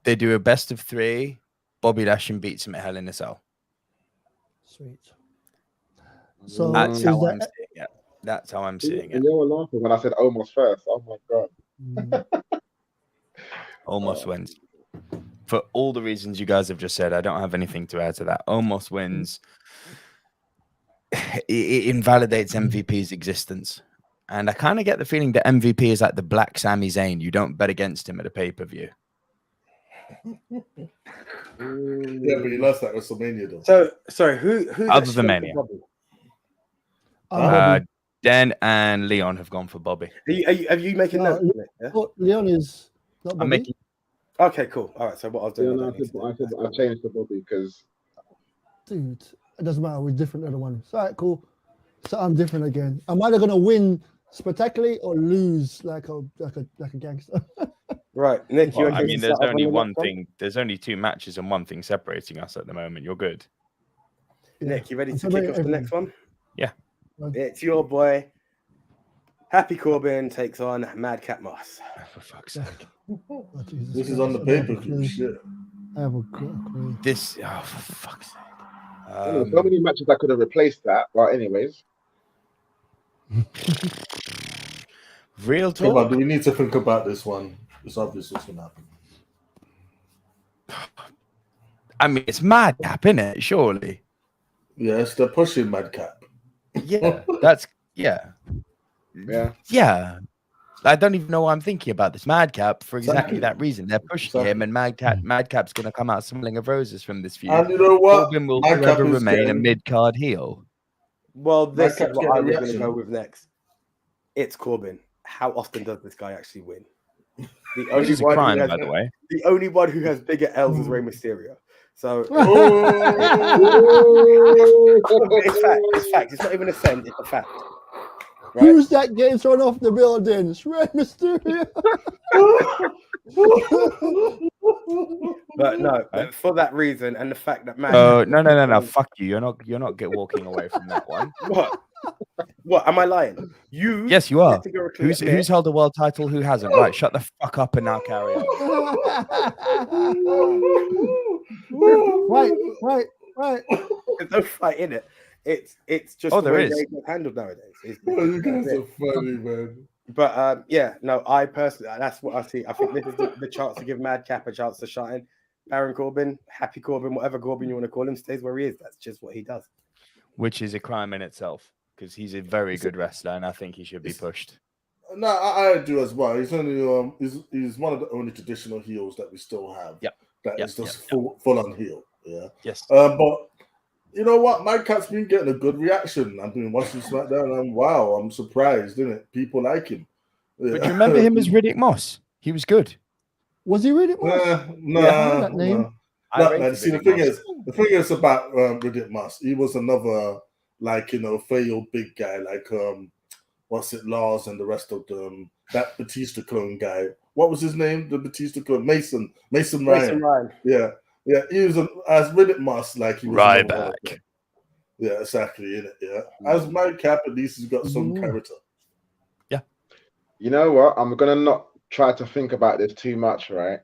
They do a best of 3. Bobby Lashley beats him at Hell in a Cell. Sweet. So that's how I'm seeing it. That's how I'm seeing it. You were laughing when I said Omos first. Oh my god. Omos wins. For all the reasons you guys have just said, I don't have anything to add to that. Omos wins. It invalidates MVP's existence. And I kind of get the feeling that MVP is like the Black Sami Zayn. You don't bet against him at a pay-per-view. Yeah, but he lost that WrestleMania though. So, sorry, who's other than Mania? Dan and Leon have gone for Bobby. Are you making notes? Leon is not Bobby. I'm making. Okay, cool. All right. So what I'll do? I changed to Bobby because. Dude, it doesn't matter. We're different than the one. All right, cool. So I'm different again. I'm either gonna win spectacularly or lose like a gangster. Right, Nick. Well, I mean, there's only one thing. There's only 2 matches and one thing separating us at the moment. You're good. Nick, you ready to kick off the next one? Yeah. It's your boy. Happy Corbin takes on Madcap Moss. For fuck's sake. This is on the pay-per-view. Shit. I have a clue. This. Oh, for fuck's sake. So many matches I could have replaced that. But anyways. Real talk. Come on, do we need to think about this one? It's obvious what's going to happen. I mean, it's Madcap, isn't it? Surely. Yes, they're pushing Madcap. Yeah, that's yeah. I don't even know what I'm thinking about this Madcap for exactly that reason. They're pushing him, and Madcap's going to come out smelling of roses from this feud. And you know what? Corbin will forever remain a mid-card heel. Well, this is what I was going to go with next. It's Corbin. How often does this guy actually win? The only one crime, by the way. The only one who has bigger L's is Rey Mysterio. So it's fact. It's not even a send. It's a fact. Right? Who's that getting thrown off the building? It's Rey Mysterio. But no, for that reason and the fact that man. No. Fuck you. You're not walking away from that one. What? Am I lying? Yes, you are. Who's held a world title? Who hasn't? Right, shut the fuck up and now carry on. Right. There's no fight in it. It's just the way they get handled nowadays. You guys are funny, man. But yeah, no, I personally, that's what I see. I think this is the chance to give Madcap a chance to shine. Baron Corbin, Happy Corbin, whatever Corbin you want to call him, stays where he is. That's just what he does. Which is a crime in itself, because he's a very good wrestler, and I think he should be pushed. No, I do as well. He's only he's one of the only traditional heels that we still have. Yeah, that is just full on heel. Yeah. Yes. But you know what? Madcap's been getting a good reaction. I've been watching SmackDown, and I'm surprised, isn't it? People like him. Yeah. But do you remember him as Riddick Moss? He was good. Was he Riddick Moss? No, that name. No. See, the thing is about Riddick Moss. He was another failed big guy, like Lars and the rest of them. That Batista clone guy. What was his name? The Batista clone, Mason Ryan. Yeah. He was as Riddick Moss, like he was Ryback. Yeah, exactly. In it, yeah. As Madcap, at least he's got some character. Yeah. You know what? I'm gonna not try to think about this too much, right?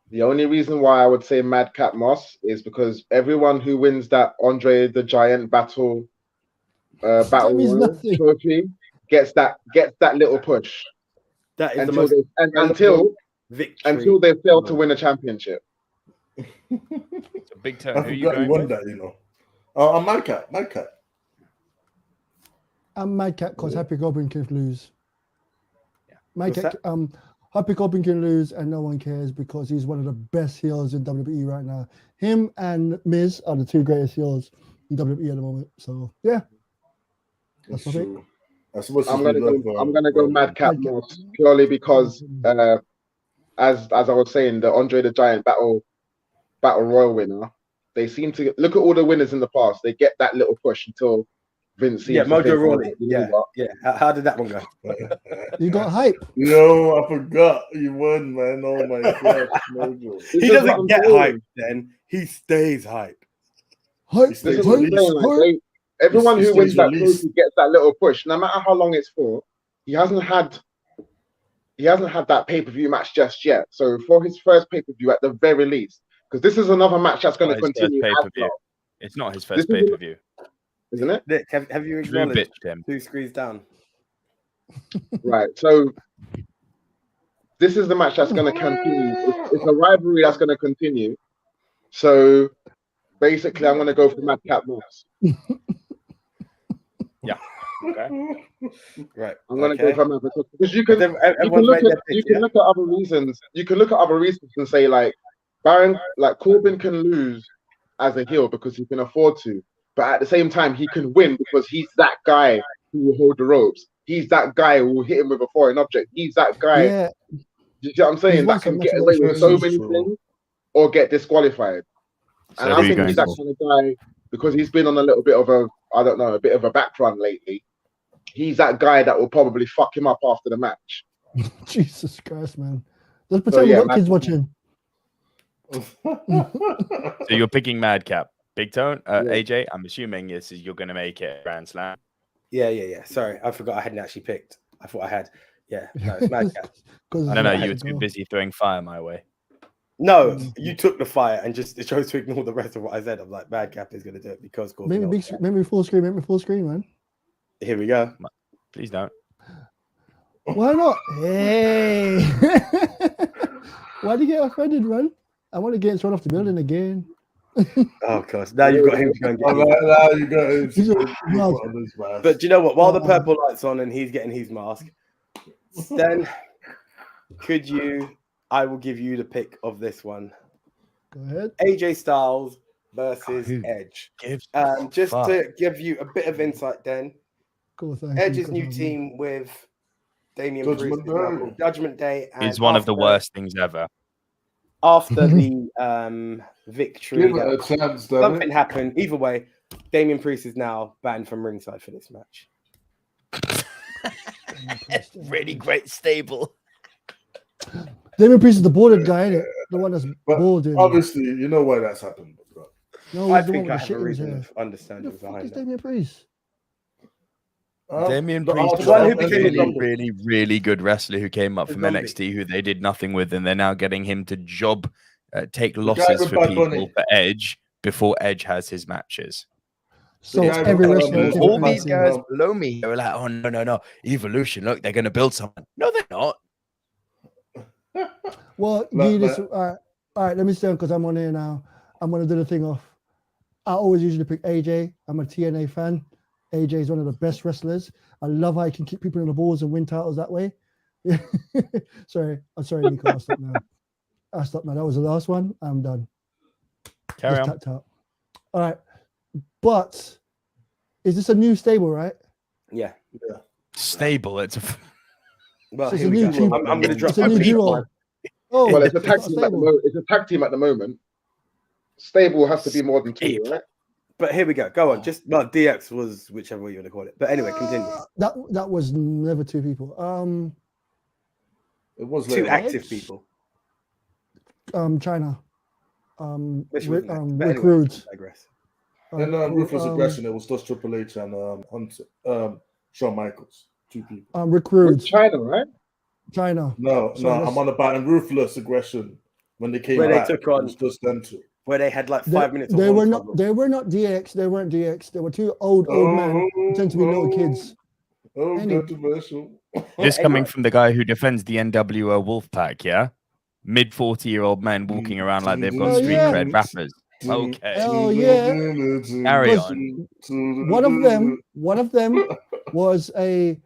The only reason why I would say Madcap Moss is because everyone who wins that Andre the Giant battle royal trophy gets that little push. That is until they fail to win a championship. It's a big turn. I forgot you won that, you know. I'm Madcap. I'm Madcap because Happy Corbin can lose. Madcap, Happy Corbin can lose and no one cares because he's one of the best heels in WWE right now. Him and Miz are the two greatest heels in WWE at the moment. So yeah, that's what I think. I'm gonna go Madcap Moss purely because as I was saying, the Andre the Giant battle royal winner, they seem to look at all the winners in the past. They get that little push until Vince. Mojo Rawley. Yeah. How did that one go? You got hype. No, I forgot you won, man. Oh my god, Mojo. He doesn't get hype. Then he stays hype. Everyone who wins that trophy gets that little push, no matter how long it's for. He hasn't had that pay-per-view match just yet. So for his first pay-per-view, at the very least, because this is another match that's going to continue. It's not his first pay-per-view, isn't it? Nick, have you acknowledged him? 2 screens down. Right. So this is the match that's going to continue. It's a rivalry that's going to continue. So basically, I'm going to go for Madcap Moss. Yeah. Okay. Right. I'm going to go for Madcap because you can look at other reasons. You can look at other reasons and say like Corbin can lose as a heel because he can afford to, but at the same time he can win because he's that guy who will hold the ropes. He's that guy who will hit him with a foreign object. He's that guy. Yeah. You see what I'm saying? That can get away with so many things or get disqualified. And I think he's that kind of guy because he's been on a little bit of a bit of a back run lately. He's that guy that will probably fuck him up after the match. Jesus Christ, man. Let's pretend we've got kids watching. So you're picking Madcap. Big Tone? AJ, I'm assuming you're going to make it Grand Slam. Yeah. Sorry, I forgot I hadn't actually picked. I thought I had. Yeah, no, it's Madcap. No, you were too busy throwing fire my way. No, you took the fire and just chose to ignore the rest of what I said. I'm like, Madcap is going to do it because Corbin. Make me full screen, man. Here we go. Please don't. Why not? Hey. Why do you get offended, man? I want to get thrown off the building again. Oh, gosh. Now you've got him to go and get him. Now you got him. But do you know what? While the purple light's on and he's getting his mask, then I will give you the pick of this one. Go ahead. AJ Styles versus Edge. Just to give you a bit of insight then, Edge's new team with Damian Priest, Judgment Day. Is one of the worst things ever. After the victory, something happened. Either way, Damian Priest is now banned from ringside for this match. Really great stable. Damian Priest is the balded guy, isn't it? The one that's balding. Obviously, you know why that's happened. Bro. No, I think I have a reason of understanding behind it. Damian Priest? Damian Priest is a really, really good wrestler who came up from NXT, who they did nothing with, and they're now getting him to take losses for people for Edge before Edge has his matches. So guy every who- wrestler All can All play these it. guys below me are like, oh no, Evolution. Look, they're gonna build someone. No, they're not. Well, Like- this. like- All right. Let me stay on because I'm on here now. I'm gonna do the thing off. I always usually pick AJ. I'm a TNA fan. AJ is one of the best wrestlers. I love how he can keep people in the balls and win titles that way. Sorry, I'm sorry, Nico. I'll stop now. That was the last one. I'm done. Carry Just on. tapped out. All right, but is this a new stable, right? Yeah. Stable. It's a. Well, So it's here a we new go. team. I'm going to drop It's a my new people. duo. Oh, Well, it's a not tag team at the stable. moment. It's a tag team at the moment. Stable has to be more than two, right? But here we go. Go on. Just DX was whichever way you want to call it. But anyway, continue. That was never two people. It was Two later on. active people. China. Which Rick, was nice. But Rick anyway, Rude. digress. And Ruthless Aggression, it was just Triple H and Shawn Michaels. Two people. Rick Rude. With China, right? China. No, Sorry, I'm on about in Ruthless Aggression when they came Where they back. took on- it was just them two. Where they had like 5 minutes of They one were struggle. not. They were not DX. They weren't DX. They were two old men pretending to be little kids. Oh, Anyway. controversial. This coming Anyway. from the guy who defends the NWO Wolfpack, yeah? Mid 40-year-old men walking around like they've got Oh, street yeah. cred rappers. Okay. Oh yeah. Carry Because on. One of them was a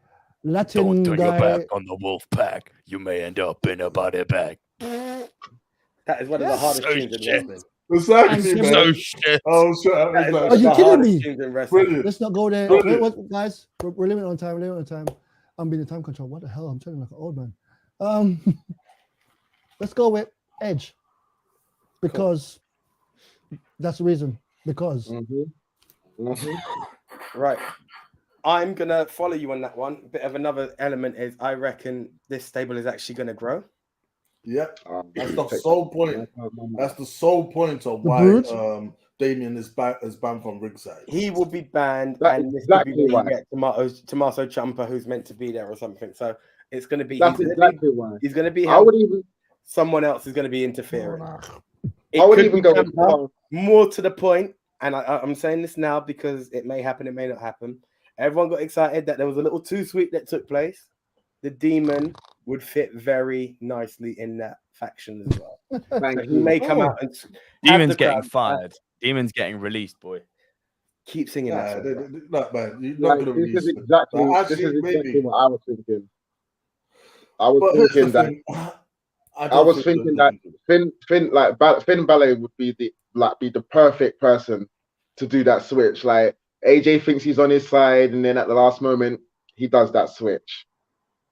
Latin Don't turn guy. your back on the Wolfpack. You may end up in a body bag. That is one of the hardest So tunes in shit. wrestling. Exactly, And man. So shit. Oh, shit. I That is was one like, Are of you the kidding hardest me? tunes in wrestling. brilliant. Let's not go there. Brilliant. Guys, we're limited on time. I'm being in time control. What the hell? I'm turning like an old man. Let's go with Edge. Because that's the reason. Because Right. I'm going to follow you on that one. Bit of another element is I reckon this stable is actually going to grow. Yep. That's the sole point. That's the sole point of The why Brute? Damien is banned from ringside. He will be banned, That's and this exactly could be where why. you get Tommaso Ciampa, who's meant to be there or something. So it's going to be That's exactly why. he's going to be I would even someone else is going to be interfering. I would even go with Ciampa. more to the point, and I'm saying this now because it may happen, it may not happen. Everyone got excited that there was a little too sweet that took place. The Demon would fit very nicely in that faction as well. Thank So he you. may come out and have Demon's the getting crowd fired. Demon's getting released, boy. keep singing Nah, that song. look, man, you're not Like, going to this is release them. exactly Like, this is actually, exactly maybe. what I was thinking. I was But here's the thinking that thing. I was thinking that Finn Balor would be the perfect person to do that switch. Like AJ thinks he's on his side, and then at the last moment he does that switch.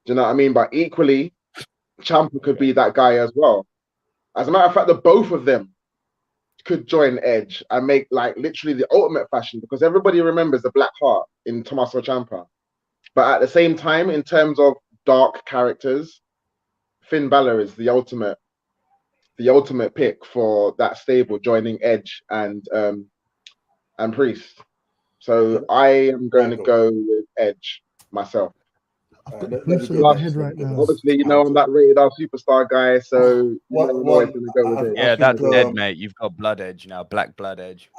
Do you know what I mean? But equally, Ciampa could be that guy as well. As a matter of fact, the both of them could join Edge and make like literally the ultimate fashion, because everybody remembers the Black Heart in Tommaso Ciampa. But at the same time, in terms of dark characters, Finn Balor is the ultimate pick for that stable, joining Edge and Priest. So I am going to go with Edge myself. I've got Let Bruce me in go my back head to right them. now. Obviously, you know I'm that rated R superstar guy, so you What- know I'm what- always going to go with I- it. Yeah, that's think, dead, mate. You've got Blood Edge now. Black Blood Edge.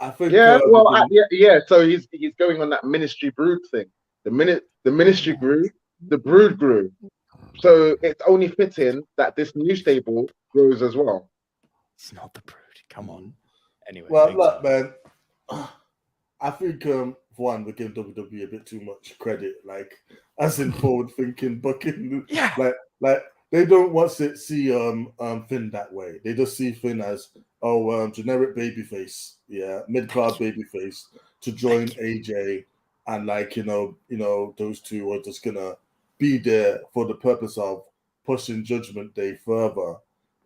I think. Yeah, well, yeah. So he's going on that ministry brood thing. The ministry grew, the brood grew. So it's only fitting that this new stable grows as well. It's not the Brood. Come on. Anyway. Well, big look, time. man. I think for one, we give WWE a bit too much credit, like as in forward-thinking booking. Yeah. Like they don't want to see Finn that way. They just see Finn as generic babyface, mid-card babyface to join AJ, and like you know those two are just gonna be there for the purpose of pushing Judgment Day further,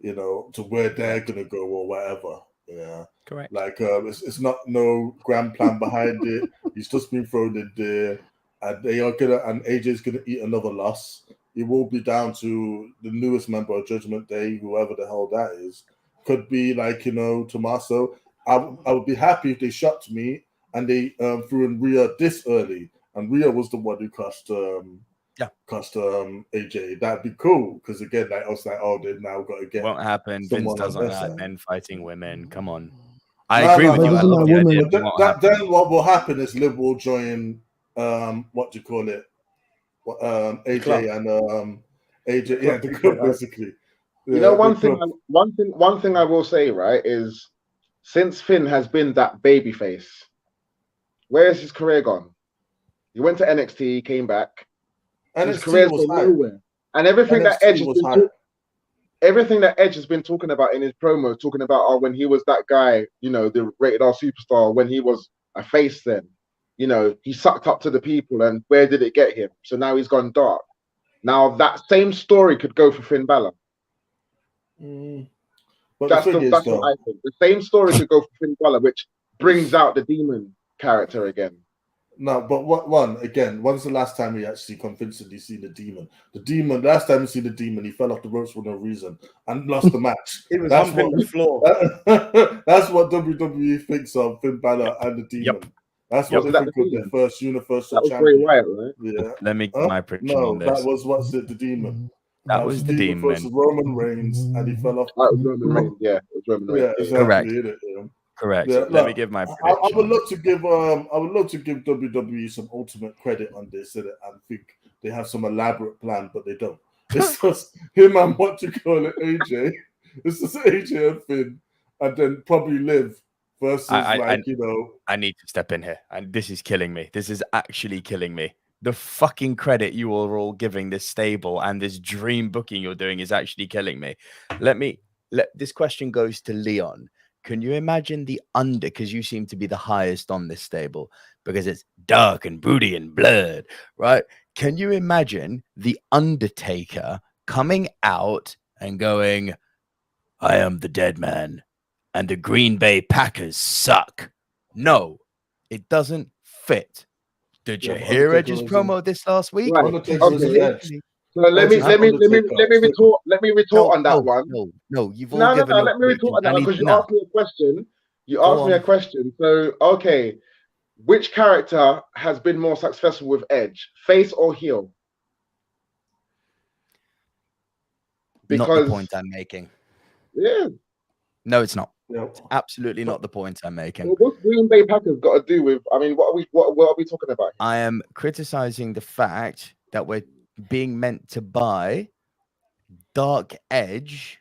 to where they're gonna go or whatever. Yeah. Correct. Like it's not no grand plan behind it. He's just been thrown in there, and AJ's gonna eat another loss. It will be down to the newest member of Judgment Day, whoever the hell that is. Could be like Tommaso. I would be happy if they shocked me and they threw in Rhea this early, and Rhea was the one who cost AJ. That'd be cool, because again, like I was like, oh, they've now got to get. Won't happen. Vince someone on doesn't their like side. men fighting women. Come on. I agree with you. I love the idea. Then what will happen is Liv will join what do you call it? AJ and AJ, yeah, the club basically. You know, one thing I will say, right, is since Finn has been that babyface, where's his career gone? He went to NXT, he came back. His career's gone nowhere. And everything that Edge has been talking about in his promo, talking about when he was that guy, you know, the rated R superstar, when he was a face then, you know, he sucked up to the people, and where did it get him? So now he's gone dark. Now that same story could go for Finn Balor. But that's what I think. The same story could go for Finn Balor, which brings out the demon character again. No, but when's the last time we actually convincingly seen the demon? Last time we see the demon, he fell off the ropes for no reason and lost the match. He was humping the floor. That's what WWE thinks of Finn Balor and the demon. Yep. That's what they think of their first Universal Champion. Bray Wyatt, right? Yeah. Let me get my prediction on this. That was the demon. That was the demon versus Roman Reigns, and he fell off. That was Roman Reigns. Yeah, it was Roman Reigns. Yeah, exactly. Correct. Yeah, let me give my prediction. I would love to give WWE some ultimate credit on this, and think they have some elaborate plan, but they don't. It's just him and what you call it, AJ. It's just AJ and Finn, and then probably Liv versus I need to step in here, and this is killing me. This is actually killing me. The fucking credit you are all giving this stable and this dream booking you're doing is actually killing me. This question goes to Leon. Can you imagine because you seem to be the highest on this stable because it's dark and broody and blood, right? Can you imagine the Undertaker coming out and going, I am the dead man and the Green Bay Packers suck? No, it doesn't fit. Did you hear Edge's promo this last week? Right. Okay. So let me retort on that one. No, you've all given let me retort on that one because you asked me a question. So which character has been more successful with Edge, face or heel? Because not the point I'm making. Yeah. No, it's not. No. It's absolutely not the point I'm making. Well, what's Green Bay Packers got to do with? I mean, what are we talking about here? I am criticizing the fact that we're being meant to buy Dark Edge.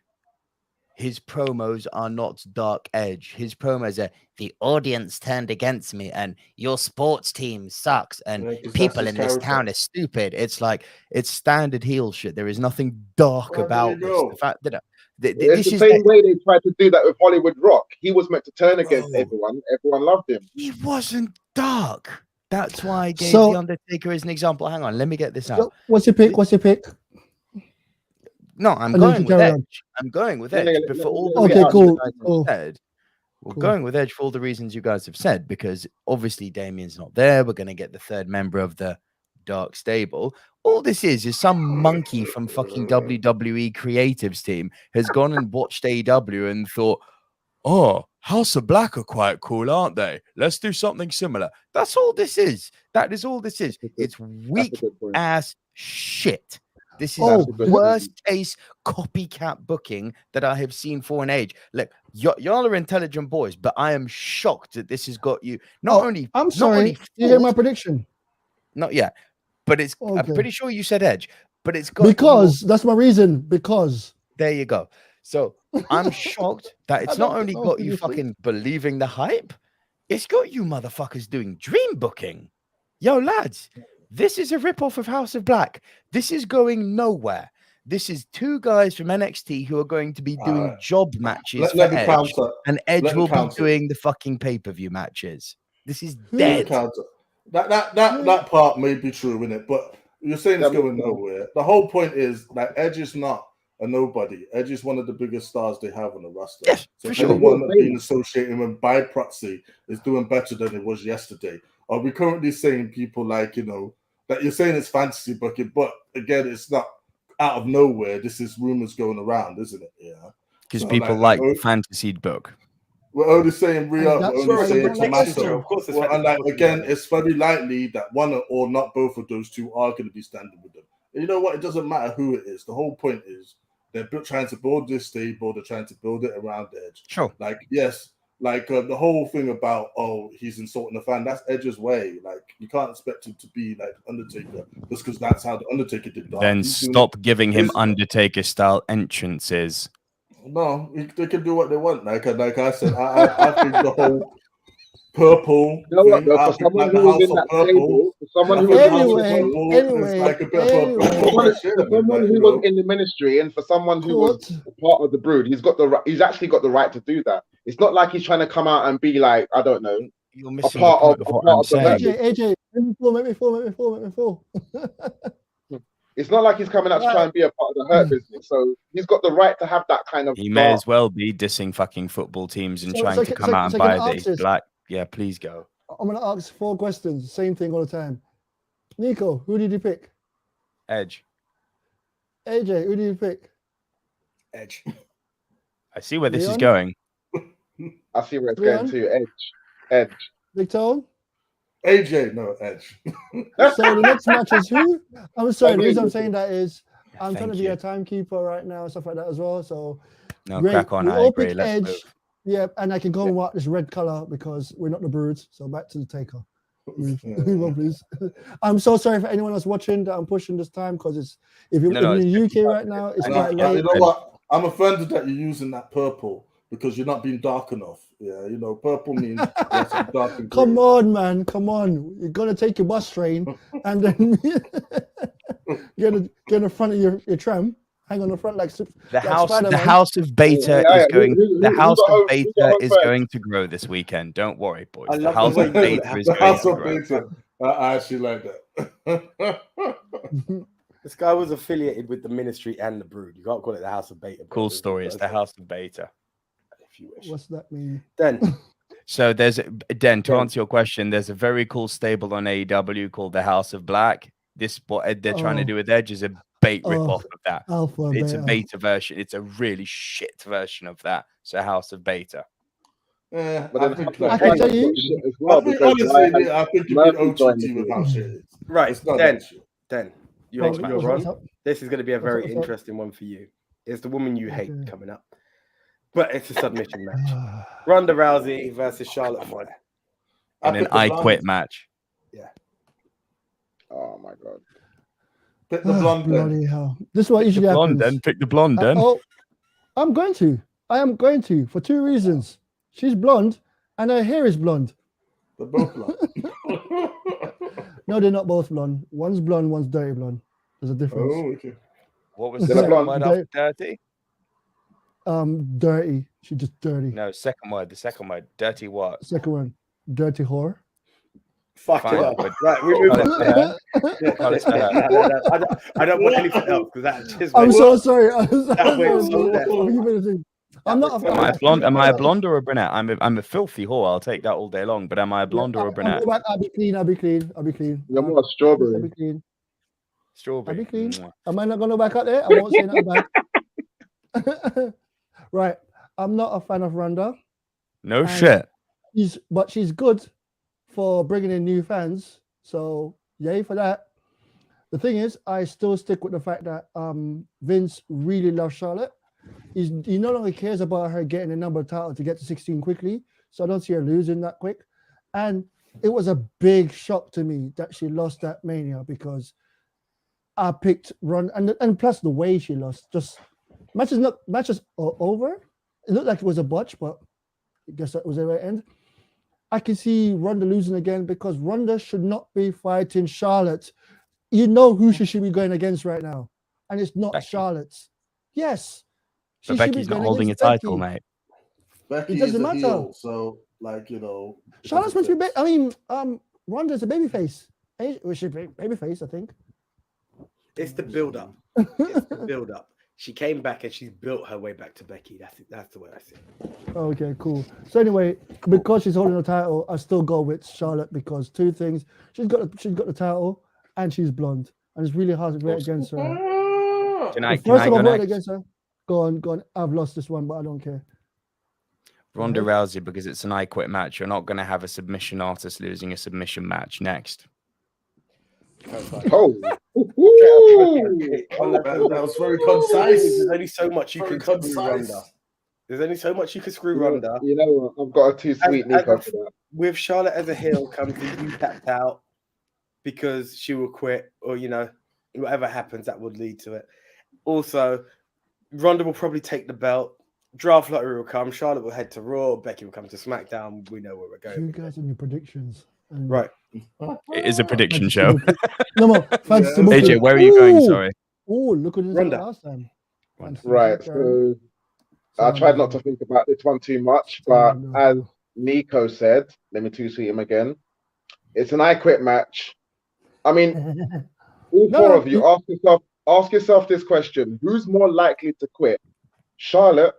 His promos are not Dark Edge. His promos are the audience turned against me and your sports team sucks and people in this town are stupid. It's like it's standard heel shit. There is nothing dark about this. The fact that it's the same way they tried to do that with Hollywood Rock. He was meant to turn against everyone. Everyone loved him. He wasn't dark. That's why I gave The Undertaker as an example. Hang on, let me get this out. What's your pick? No, I'm going with Edge. I'm going with Edge. But for all the reasons you guys have said, we're going with Edge for all the reasons you guys have said, because obviously Damien's not there. We're going to get the third member of the Dark Stable. All this is some monkey from fucking WWE creatives team has gone and watched AEW and thought, oh, House of Black are quite cool, aren't they? Let's do something similar. That's all this is. That is all this is. It's weak ass shit. This is the worst case copycat booking that I have seen for an age. Look, y'all are intelligent boys, but I am shocked that this has got you. I'm sorry. You hear my prediction? Not yet, but it's. Okay. I'm pretty sure you said Edge, but it's got that's my reason. Because there you go. So I'm shocked that it's not only got you fucking believing the hype, it's got you motherfuckers doing dream booking. Yo, lads. This is a ripoff of House of Black. This is going nowhere. This is two guys from NXT who are going to be doing job matches for Edge, and Edge will be doing the fucking pay-per-view matches. This is dead. That part may be true, innit? But you're saying it's going nowhere. The whole point is that Edge is not a nobody. Edge is one of the biggest stars they have on the roster. Yes, so for sure. Anyone being associated with by proxy is doing better than it was yesterday. Are we currently saying people like, that you're saying it's fantasy booking, but again, it's not out of nowhere. This is rumors going around, isn't it? Yeah. Because people like the fantasy book. We're only saying Rhea, we're only saying Tommaso. Of course, and again, it's very likely that one or not both of those two are going to be standing with them. And you know what? It doesn't matter who it is. The whole point is they're trying to build this stable. They're trying to build it around Edge. Sure. Like, yes, Like the whole thing about he's insulting the fan. That's Edge's way. Like you can't expect him to be like Undertaker just because that's how the Undertaker did. Then stop giving him Undertaker style entrances. No, they can do what they want. Like I said, I think the whole purple. You know what, though, for someone who was in that table, for someone who was in the ministry, and for someone who was part of the Brood, he's actually got the right to do that. It's not like he's trying to come out and be like, I don't know, you're missing a part of what I'm saying. AJ, make me fall. It's not like he's coming out to try and be a part of the Hurt Business. So he's got the right to have that kind of. He may as well be dissing fucking football teams and trying to come out and buy the black. Yeah, please go. I'm going to ask 4 questions. Same thing all the time. Nico, who did you pick? Edge. AJ, who did you pick? Edge. I see where this is going. I see where it's going too. Edge. Big Tone? AJ, no, Edge. So the next match is who? I'm sorry, the reason I'm saying that is I'm trying to be a timekeeper right now and stuff like that as well. So crack on, I agree. Let's move. Yeah, and I can go and watch this red color because we're not the Broods. So back to the Taker. Move on, please. I'm so sorry for anyone else watching that I'm pushing this time because if you're in the UK right now, it's quite late. You know what? I'm offended that you're using that purple because you're not being dark enough. Yeah, purple means dark and Come on, man. Come on. You're going to take your bus train and then get in the front of your tram. Hang on the front like the house of Beta is going. The house of Beta is going to grow this weekend. Don't worry, boys. The house of Beta is going to grow. I actually like that. This guy was affiliated with the Ministry and the Brood. You can't call it the House of Beta. Cool story. It's the House of Beta. If you wish. What's that mean? Then. So to answer your question, there's a very cool stable on AEW called the House of Black. This what they're trying to do with Edge is a bait rip off of that. It's a beta version. It's a really shit version of that. So House of Beta. Yeah, I can tell you. I think you can OTT with how shit is. Right, then you're on. This is going to be a very interesting one for you. It's the woman you hate coming up. But it's a submission match. Ronda Rousey versus Charlotte Flair. In an I Quit match. Yeah. Oh my god. Pick the blonde. Bloody hell. This is what usually happens. Pick the blonde then. I am going to for 2 reasons. She's blonde and her hair is blonde. They're both blonde. No, they're not both blonde. One's blonde, one's dirty blonde. There's a difference. Oh, okay. What was the second word after dirty? Dirty. She's just dirty. No, second word. The second word. Dirty what? Second one. Dirty whore. Fuck it up. Right, we move on. I don't want anything else because that just. I'm so sorry. I'm not. Am I a blonde? Am I a blonde or a brunette? I'm a filthy whore. I'll take that all day long. But am I a blonde or a brunette? I'll be clean. I'll be clean. You're more strawberry. I'll be clean. Strawberry. I'll be clean. Am I not going to back up there? I won't say nothing bad. Right. I'm not a fan of Ronda. No shit. But she's good for bringing in new fans. So yay for that. The thing is, I still stick with the fact that Vince really loves Charlotte. He no longer cares about her getting a number title to get to 16 quickly. So I don't see her losing that quick. And it was a big shock to me that she lost that Mania because I picked Ronda, and plus the way she lost. Just matches over. It looked like it was a botch, but I guess that was the right end. I can see Ronda losing again because Ronda should not be fighting Charlotte. You know who she should be going against right now, and it's not Becky. Charlotte's. Yes, but Becky's not holding a title, mate. Becky it doesn't matter. Heel, so Charlotte's meant to be. I mean, Ronda's a babyface. Well, she's a babyface, I think. It's the build-up. It's the build-up. She came back and she's built her way back to Becky. That's the way I see it. Okay, cool. So anyway, because she's holding the title, I still go with Charlotte because 2 things: she's got the title and she's blonde, and it's really hard to vote against her. Can I go next? Against her. Go on. I've lost this one, but I don't care. Ronda Rousey, because it's an I Quit match. You're not going to have a submission artist losing a submission match next. Oh, that was very concise. There's only so much you can do, Ronda. There's only so much you can screw Ronda. You know what? I've got a too sweet Nico for that. With Charlotte as a heel comes the you tapped out because she will quit, or whatever happens that would lead to it. Also, Ronda will probably take the belt. Draft lottery will come. Charlotte will head to Raw. Becky will come to SmackDown. We know where we're going. You guys and your predictions. Right. It is a prediction show. No more. AJ, where are you going? Sorry. Oh, look at this Ronda. last time. Right. So I tried not to think about this one too much, but as Nico said, let me two-seat him again. It's an I Quit match. I mean, all four of you, ask yourself this question: who's more likely to quit, Charlotte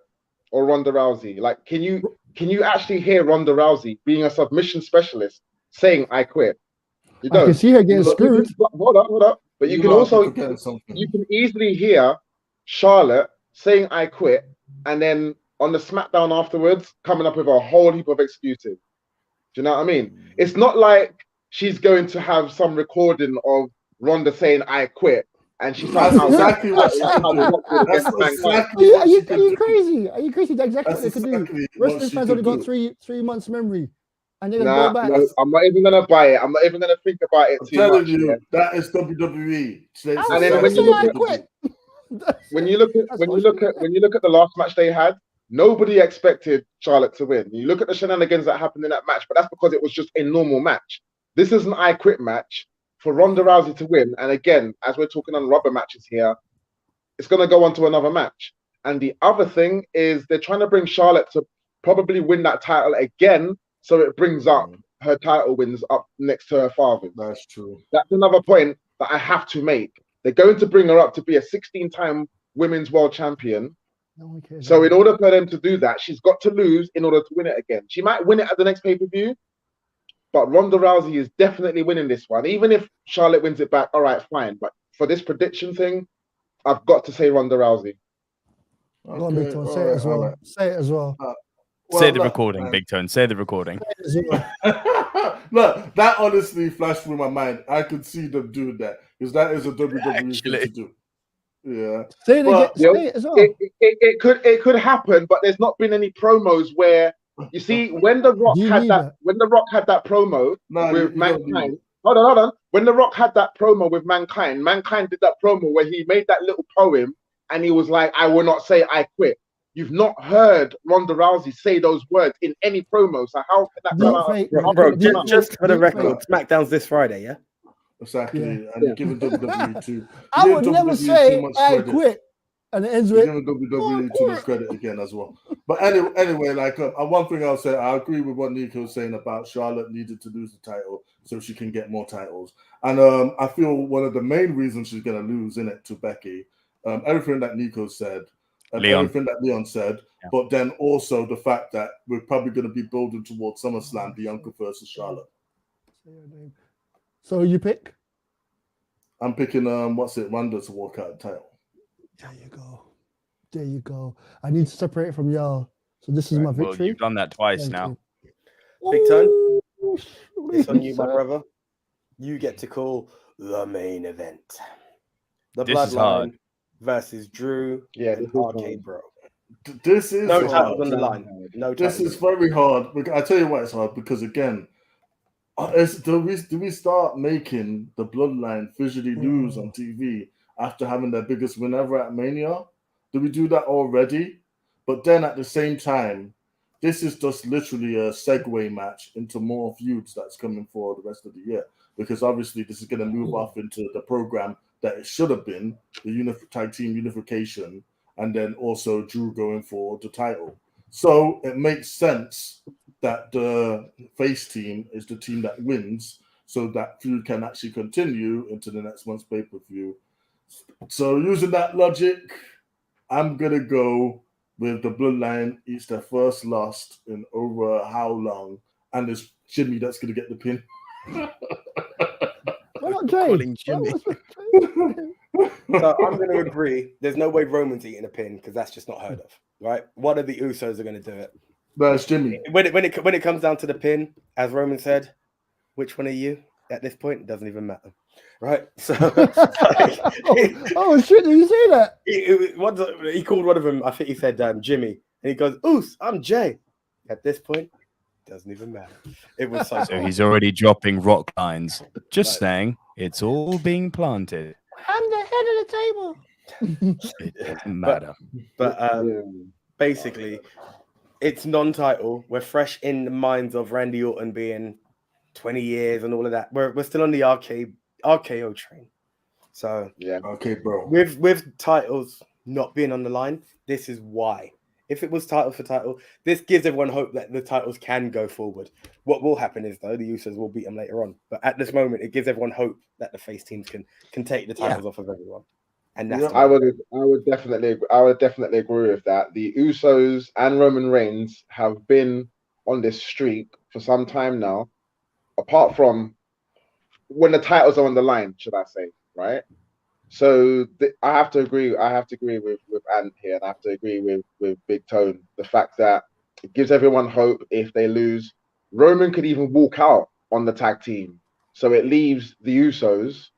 or Ronda Rousey? Like, can you actually hear Ronda Rousey being a submission specialist saying I quit? You don't. I can see her getting screwed. Hold up. But you can easily hear Charlotte saying I quit, and then on the SmackDown afterwards coming up with a whole heap of excuses. Do you know what I mean? It's not like she's going to have some recording of Ronda saying I quit, and she's somehow exactly what she Are you crazy? Are you crazy? That's exactly what they could do. Wrestling fans only got 3 months memory, and they're gonna go back. No, I'm not even gonna buy it. I'm not even gonna think about it too much. You, that is WWE. And then when you look at the last match they had, nobody expected Charlotte to win. You look at the shenanigans that happened in that match, but that's because it was just a normal match. This is an I Quit match for Ronda Rousey to win. And again, as we're talking on rubber matches here, it's going to go on to another match. And the other thing is they're trying to bring Charlotte to probably win that title again, so it brings up her title wins up next to her father. That's true. That's another point that I have to make. They're going to bring her up to be a 16-time women's world champion. So in order for them to do that, she's got to lose in order to win it again. She might win it at the next pay-per-view, but Ronda Rousey is definitely winning this one. Even if Charlotte wins it back, all right, fine. But for this prediction thing, I've got to say Ronda Rousey. Okay. Go on, Big Tone. Say it as well. Right. Say it as well. Say the recording, Big Tone. Say the recording. Look, that honestly flashed through my mind. I could see them doing that because that is a WWE thing to do. Yeah. Say it as well. It could happen, but there's not been any promos where you see when The Rock had that promo with Mankind. Hold on. When The Rock had that promo with Mankind did that promo where he made that little poem and he was like, I will not say I quit. You've not heard Ronda Rousey say those words in any promo. So how can that bro, just for the record, SmackDown's this Friday, yeah? Exactly. Yeah. And you're giving WWE too. I would never say I quit. And it ends with giving WWE too much credit again as well. But anyway, like one thing I'll say, I agree with what Nico was saying about Charlotte needed to lose the title so she can get more titles. And I feel one of the main reasons she's gonna lose in it to Becky, everything that Nico said, everything that Leon said, but then also the fact that we're probably going to be building towards SummerSlam, Bianca versus Charlotte. So you pick? I'm picking Ronda to walk out the title. There you go. I need to separate it from y'all. So this is my victory. Well, you've done that twice now. Big Tone, it's on you, my brother. You get to call the main event. The Bloodline versus Drew and Arcade Bro. This is no titles on the line. This is very hard. I tell you why it's hard, because again, do we start making the Bloodline visually lose on TV after having their biggest win ever at Mania? Do we do that already? But then at the same time, this is just literally a segue match into more feuds that's coming for the rest of the year, because obviously this is going to move off into the program that it should have been, the tag team unification, and then also Drew going for the title. So it makes sense that the face team is the team that wins, so that feud can actually continue into the next month's pay-per-view. So using that logic, I'm going to go with the Bloodline each their first loss in over how long, and it's Jimmy that's going to get the pin. Why not Jay? So I'm going to agree. There's no way Roman's eating a pin, because that's just not heard of, right? One of the Usos are going to do it. That's Jimmy. When it comes down to the pin, as Roman said, which one are you? At this point, it doesn't even matter, right? So, shit! Did you say that? He called one of them. I think he said Jimmy, And he goes, "Oos, I'm Jay." At this point, doesn't even matter. It was so. So he's already dropping rock lines. Just saying, it's all being planted. I'm the head of the table. It doesn't matter. But basically, it's non-title. We're fresh in the minds of Randy Orton being 20 years and all of that. We're still on the RKO train. So yeah, okay, bro. With titles not being on the line, this is why. If it was title for title, this gives everyone hope that the titles can go forward. What will happen is, though, the Usos will beat them later on. But at this moment, it gives everyone hope that the face teams can take the titles off of everyone. And that's I would definitely agree with that. The Usos and Roman Reigns have been on this streak for some time now, apart from when the titles are on the line, should I say, right? So I have to agree with Ant here, and I have to agree with Big Tone. The fact that it gives everyone hope. If they lose, Roman could even walk out on the tag team. So it leaves the Usos.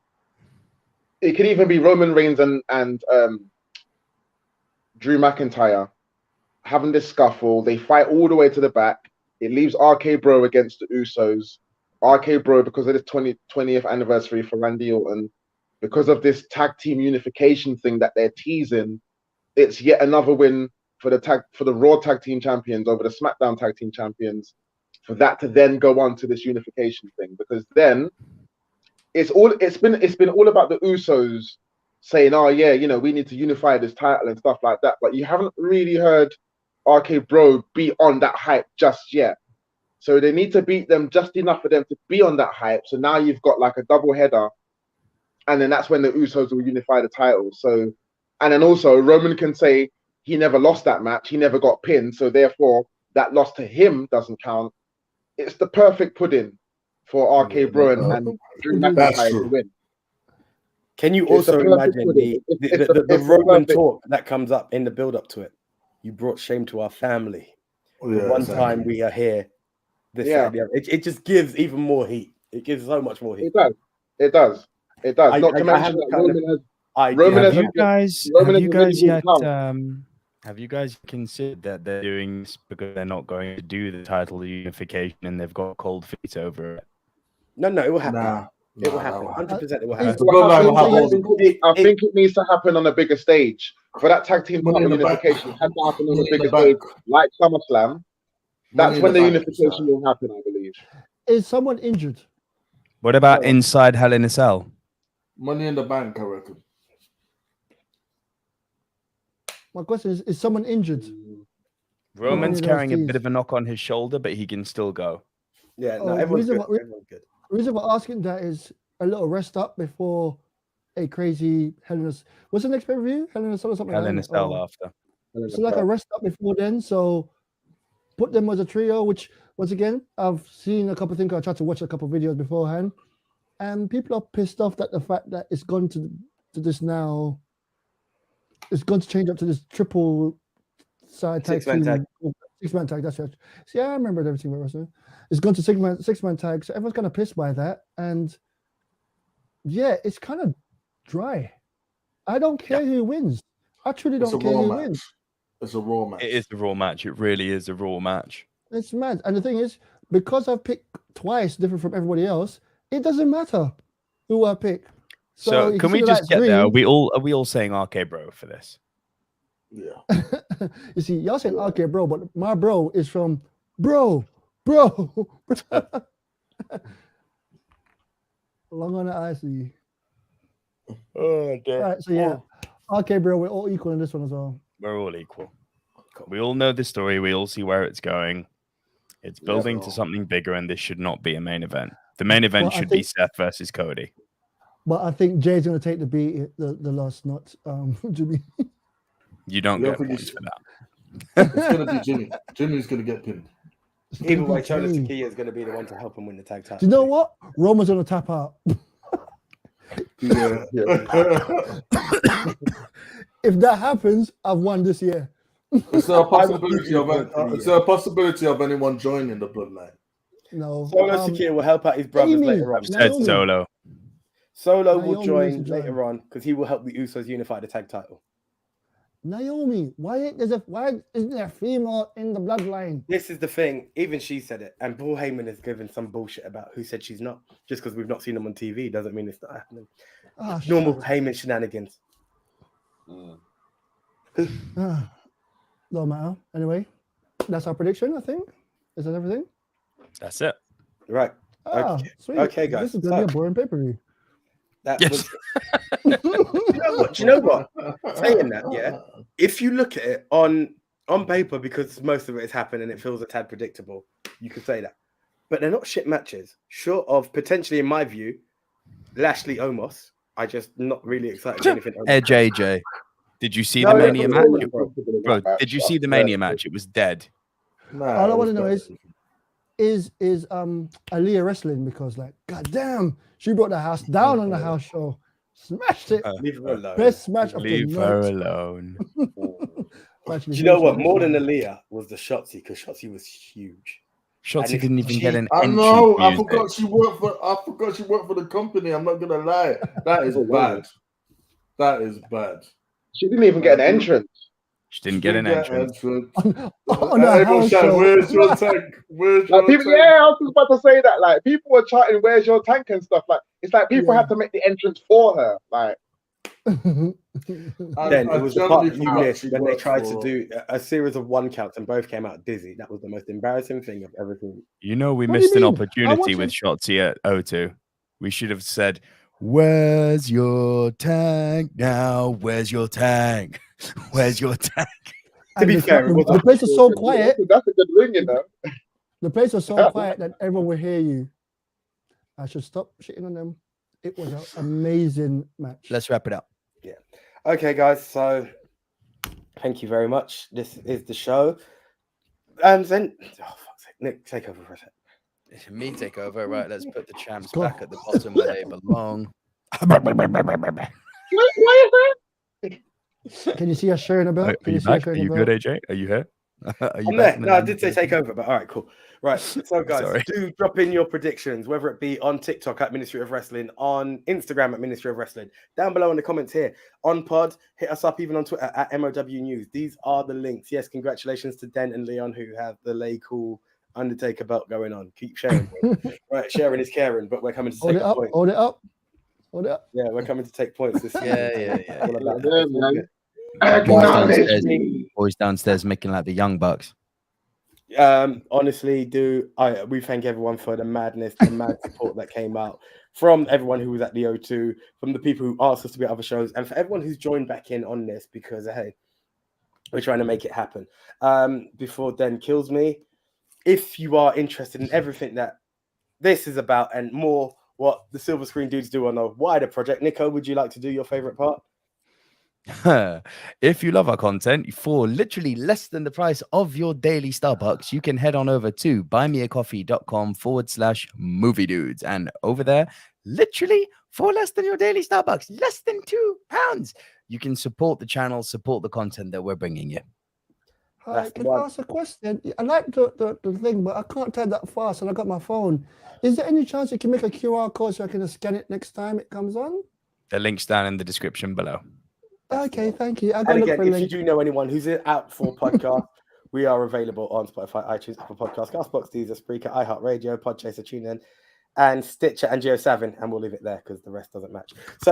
It could even be Roman Reigns and Drew McIntyre having this scuffle. They fight all the way to the back. It leaves RK Bro against the Usos. RK Bro, because of this 20th anniversary for Randy Orton, because of this tag team unification thing that they're teasing, it's yet another win for the Raw tag team champions over the SmackDown tag team champions, for that to then go on to this unification thing. Because then it's been all about the Usos saying, "Oh yeah, we need to unify this title and stuff like that." But you haven't really heard RK Bro be on that hype just yet. So they need to beat them just enough for them to be on that hype. So now you've got like a double header. And then that's when the Usos will unify the titles. So, and then also Roman can say he never lost that match. He never got pinned. So therefore, that loss to him doesn't count. It's the perfect pudding for RK Bro and Drew McIntyre to win. Can you also imagine the Roman talk that comes up in the build-up to it? You brought shame to our family. One time we are here. It just gives even more heat. It gives so much more heat. It does. Not to mention that Roman have you guys considered that they're doing this because they're not going to do the title unification and they've got cold feet over it? No, it will happen. It will happen. 100% it will happen. I think it needs to happen on a bigger stage. For that tag team unification, it has to happen on a bigger stage, like SummerSlam. That's when the unification will happen, I believe. Is someone injured? What about inside Hell in a Cell? Money in the Bank, I reckon. My question is someone injured? Roman's carrying a bit of a knock on his shoulder, but he can still go. Yeah, no, everyone's good. The reason for asking that is a little rest up before a crazy Hell in a... What's the next pay-per-view? Hell in a Cell or something? Hell in a Cell after. So like a rest up before then, so put them as a trio, which, once again, I've seen a couple of things. I tried to watch a couple of videos beforehand, and people are pissed off that the fact that it's gone to this now. It's going to change up to this triple side tag team. 6-man tag. That's right. See, I remembered everything about wrestling. It's gone to six-man tag, so everyone's kind of pissed by that. And yeah, it's kind of dry. I don't care who wins. I truly don't care who wins. It's a Raw match. It is a Raw match. It really is a Raw match. It's mad. And the thing is, because I've picked twice different from everybody else, it doesn't matter who I pick. So can we just get there? Are we all saying RK Bro for this? Yeah. You see, y'all saying RK Bro, but my bro is from bro. Long on the IC. Oh, dear. All right, so yeah. RK Bro, we're all equal in this one as well. We're all equal. We all know the story. We all see where it's going. It's building to something bigger, and this should not be a main event. The main event should be Seth versus Cody. But I think Jay's going to take the beat, the loss, not Jimmy. You don't get points for that. It's going to be Jimmy. Jimmy's going to get pinned. Either way, Chola Takia is going to be the one to help him win the tag title. Do you know what? Roman's going to tap out. If that happens, I've won this year. Is there a possibility of anyone joining the bloodline? No. Solo Takia will help out his brothers later on. Said Solo. Solo will join later on because he will help the Usos unify the tag title. Naomi, why isn't there a female in the bloodline? This is the thing. Even she said it, and Paul Heyman is giving some bullshit about who said she's not. Just because we've not seen them on TV doesn't mean it's not happening. Normal Heyman shenanigans. No matter. Anyway, that's our prediction. I think. Is that everything? That's it. Right. Okay. Sweet. Okay, guys. This is gonna be a boring pay-per-view. That Yes. was. Do you know what? Saying that, yeah. If you look at it on paper, because most of it is happening and it feels a tad predictable, you could say that. But they're not shit matches. Short of potentially, in my view, Lashley Omos. I just not really excited for anything. Edge AJ. Did you see the Mania match? Bro, did you see the Mania match? It was dead. No, All I want to know is Aaliyah wrestling, because like, goddamn, she brought the house down on the house show, smashed it. Leave her alone. Best match of the Leave her night. alone. Do you know what? More than Aaliyah was the Shotzi, because Shotzi was huge. Shotzi didn't even get an I entrance know. I music. forgot she worked for the company. I'm not gonna lie. That is bad. That is bad. She didn't even get an entrance. She didn't get an entrance. On a house show. Where's your tank? Where's your Like people, tank? yeah, I was just about to say that. Like people were chatting, "Where's your tank?" and stuff. Like it's like people had to make the entrance for her. Like Then it was the part that you missed when they tried to do a series of one counts and both came out dizzy. That was the most embarrassing thing of everything. You know, we What do missed you an mean? opportunity with Shotzi at O2. We should have said, "Where's your tank now? Where's your tank? Where's your tank?" To be fair, it was the place was so quiet. That's a good ring, you know. The place was so quiet that everyone would hear you. I should stop shitting on them. It was an amazing match. Let's wrap it up. Okay, guys. So thank you very much. This is the show. Then, fuck's sake, Nick, take over for a sec. It's me take over. Right, let's put the champs Go. back at the bottom where they belong. Why is that? Can you see us sharing about? Are you back? Are you good, AJ? Are you here? Are you I'm back there. No, I did say take over, but all right, cool. Right. So, guys, Sorry. do drop in your predictions, whether it be on TikTok at Ministry of Wrestling, on Instagram at Ministry of Wrestling, down below in the comments here, on Pod, hit us up even on Twitter at MOW News. These are the links. Yes, congratulations to Den and Leon, who have the lay cool Undertaker belt going on. Keep sharing. Right, sharing is caring, but we're coming to Hold take it up. points. Hold it up. Hold it up. Yeah, we're coming to take points this Yeah. All about Yeah, that. man. Boys downstairs making like the Young Bucks. Honestly, we thank everyone for the madness, the mad support that came out from everyone who was at the O2, from the people who asked us to be at other shows, and for everyone who's joined back in on this, because hey, we're trying to make it happen. Before Den kills me, if you are interested in everything that this is about and more what the Silver Screen Dudes do on a wider project, Nico, would you like to do your favorite part? If you love our content for literally less than the price of your daily Starbucks, you can head on over to buymeacoffee.com/movie dudes. And over there, literally for less than your daily Starbucks, less than £2, you can support the channel, support the content that we're bringing you. Hi, can I ask a question? I like the thing, but I can't type that fast and I got my phone. Is there any chance you can make a QR code so I can scan it next time it comes on? The link's down in the description below. Okay, thank you. And again, if you do know anyone who's out for podcast, we are available on Spotify, iTunes, Apple Podcasts, Castbox, Deezer, Spreaker, iHeartRadio, Podchaser, TuneIn, and Stitcher and Geo7, and we'll leave it there because the rest doesn't match. So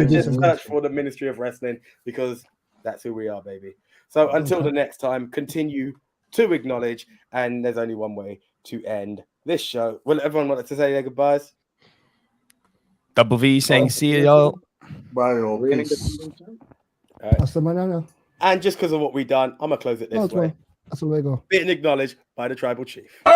just search for the Ministry of Wrestling because that's who we are, baby. So until the next time, continue to acknowledge, and there's only one way to end this show. Will everyone want to say their goodbyes? Double V saying see you y'all. Bye, all. Peace. That's the banana. And just because of what we've done, I'm going to close it this way. That's the way to go. Being acknowledged by the Tribal Chief. Oh,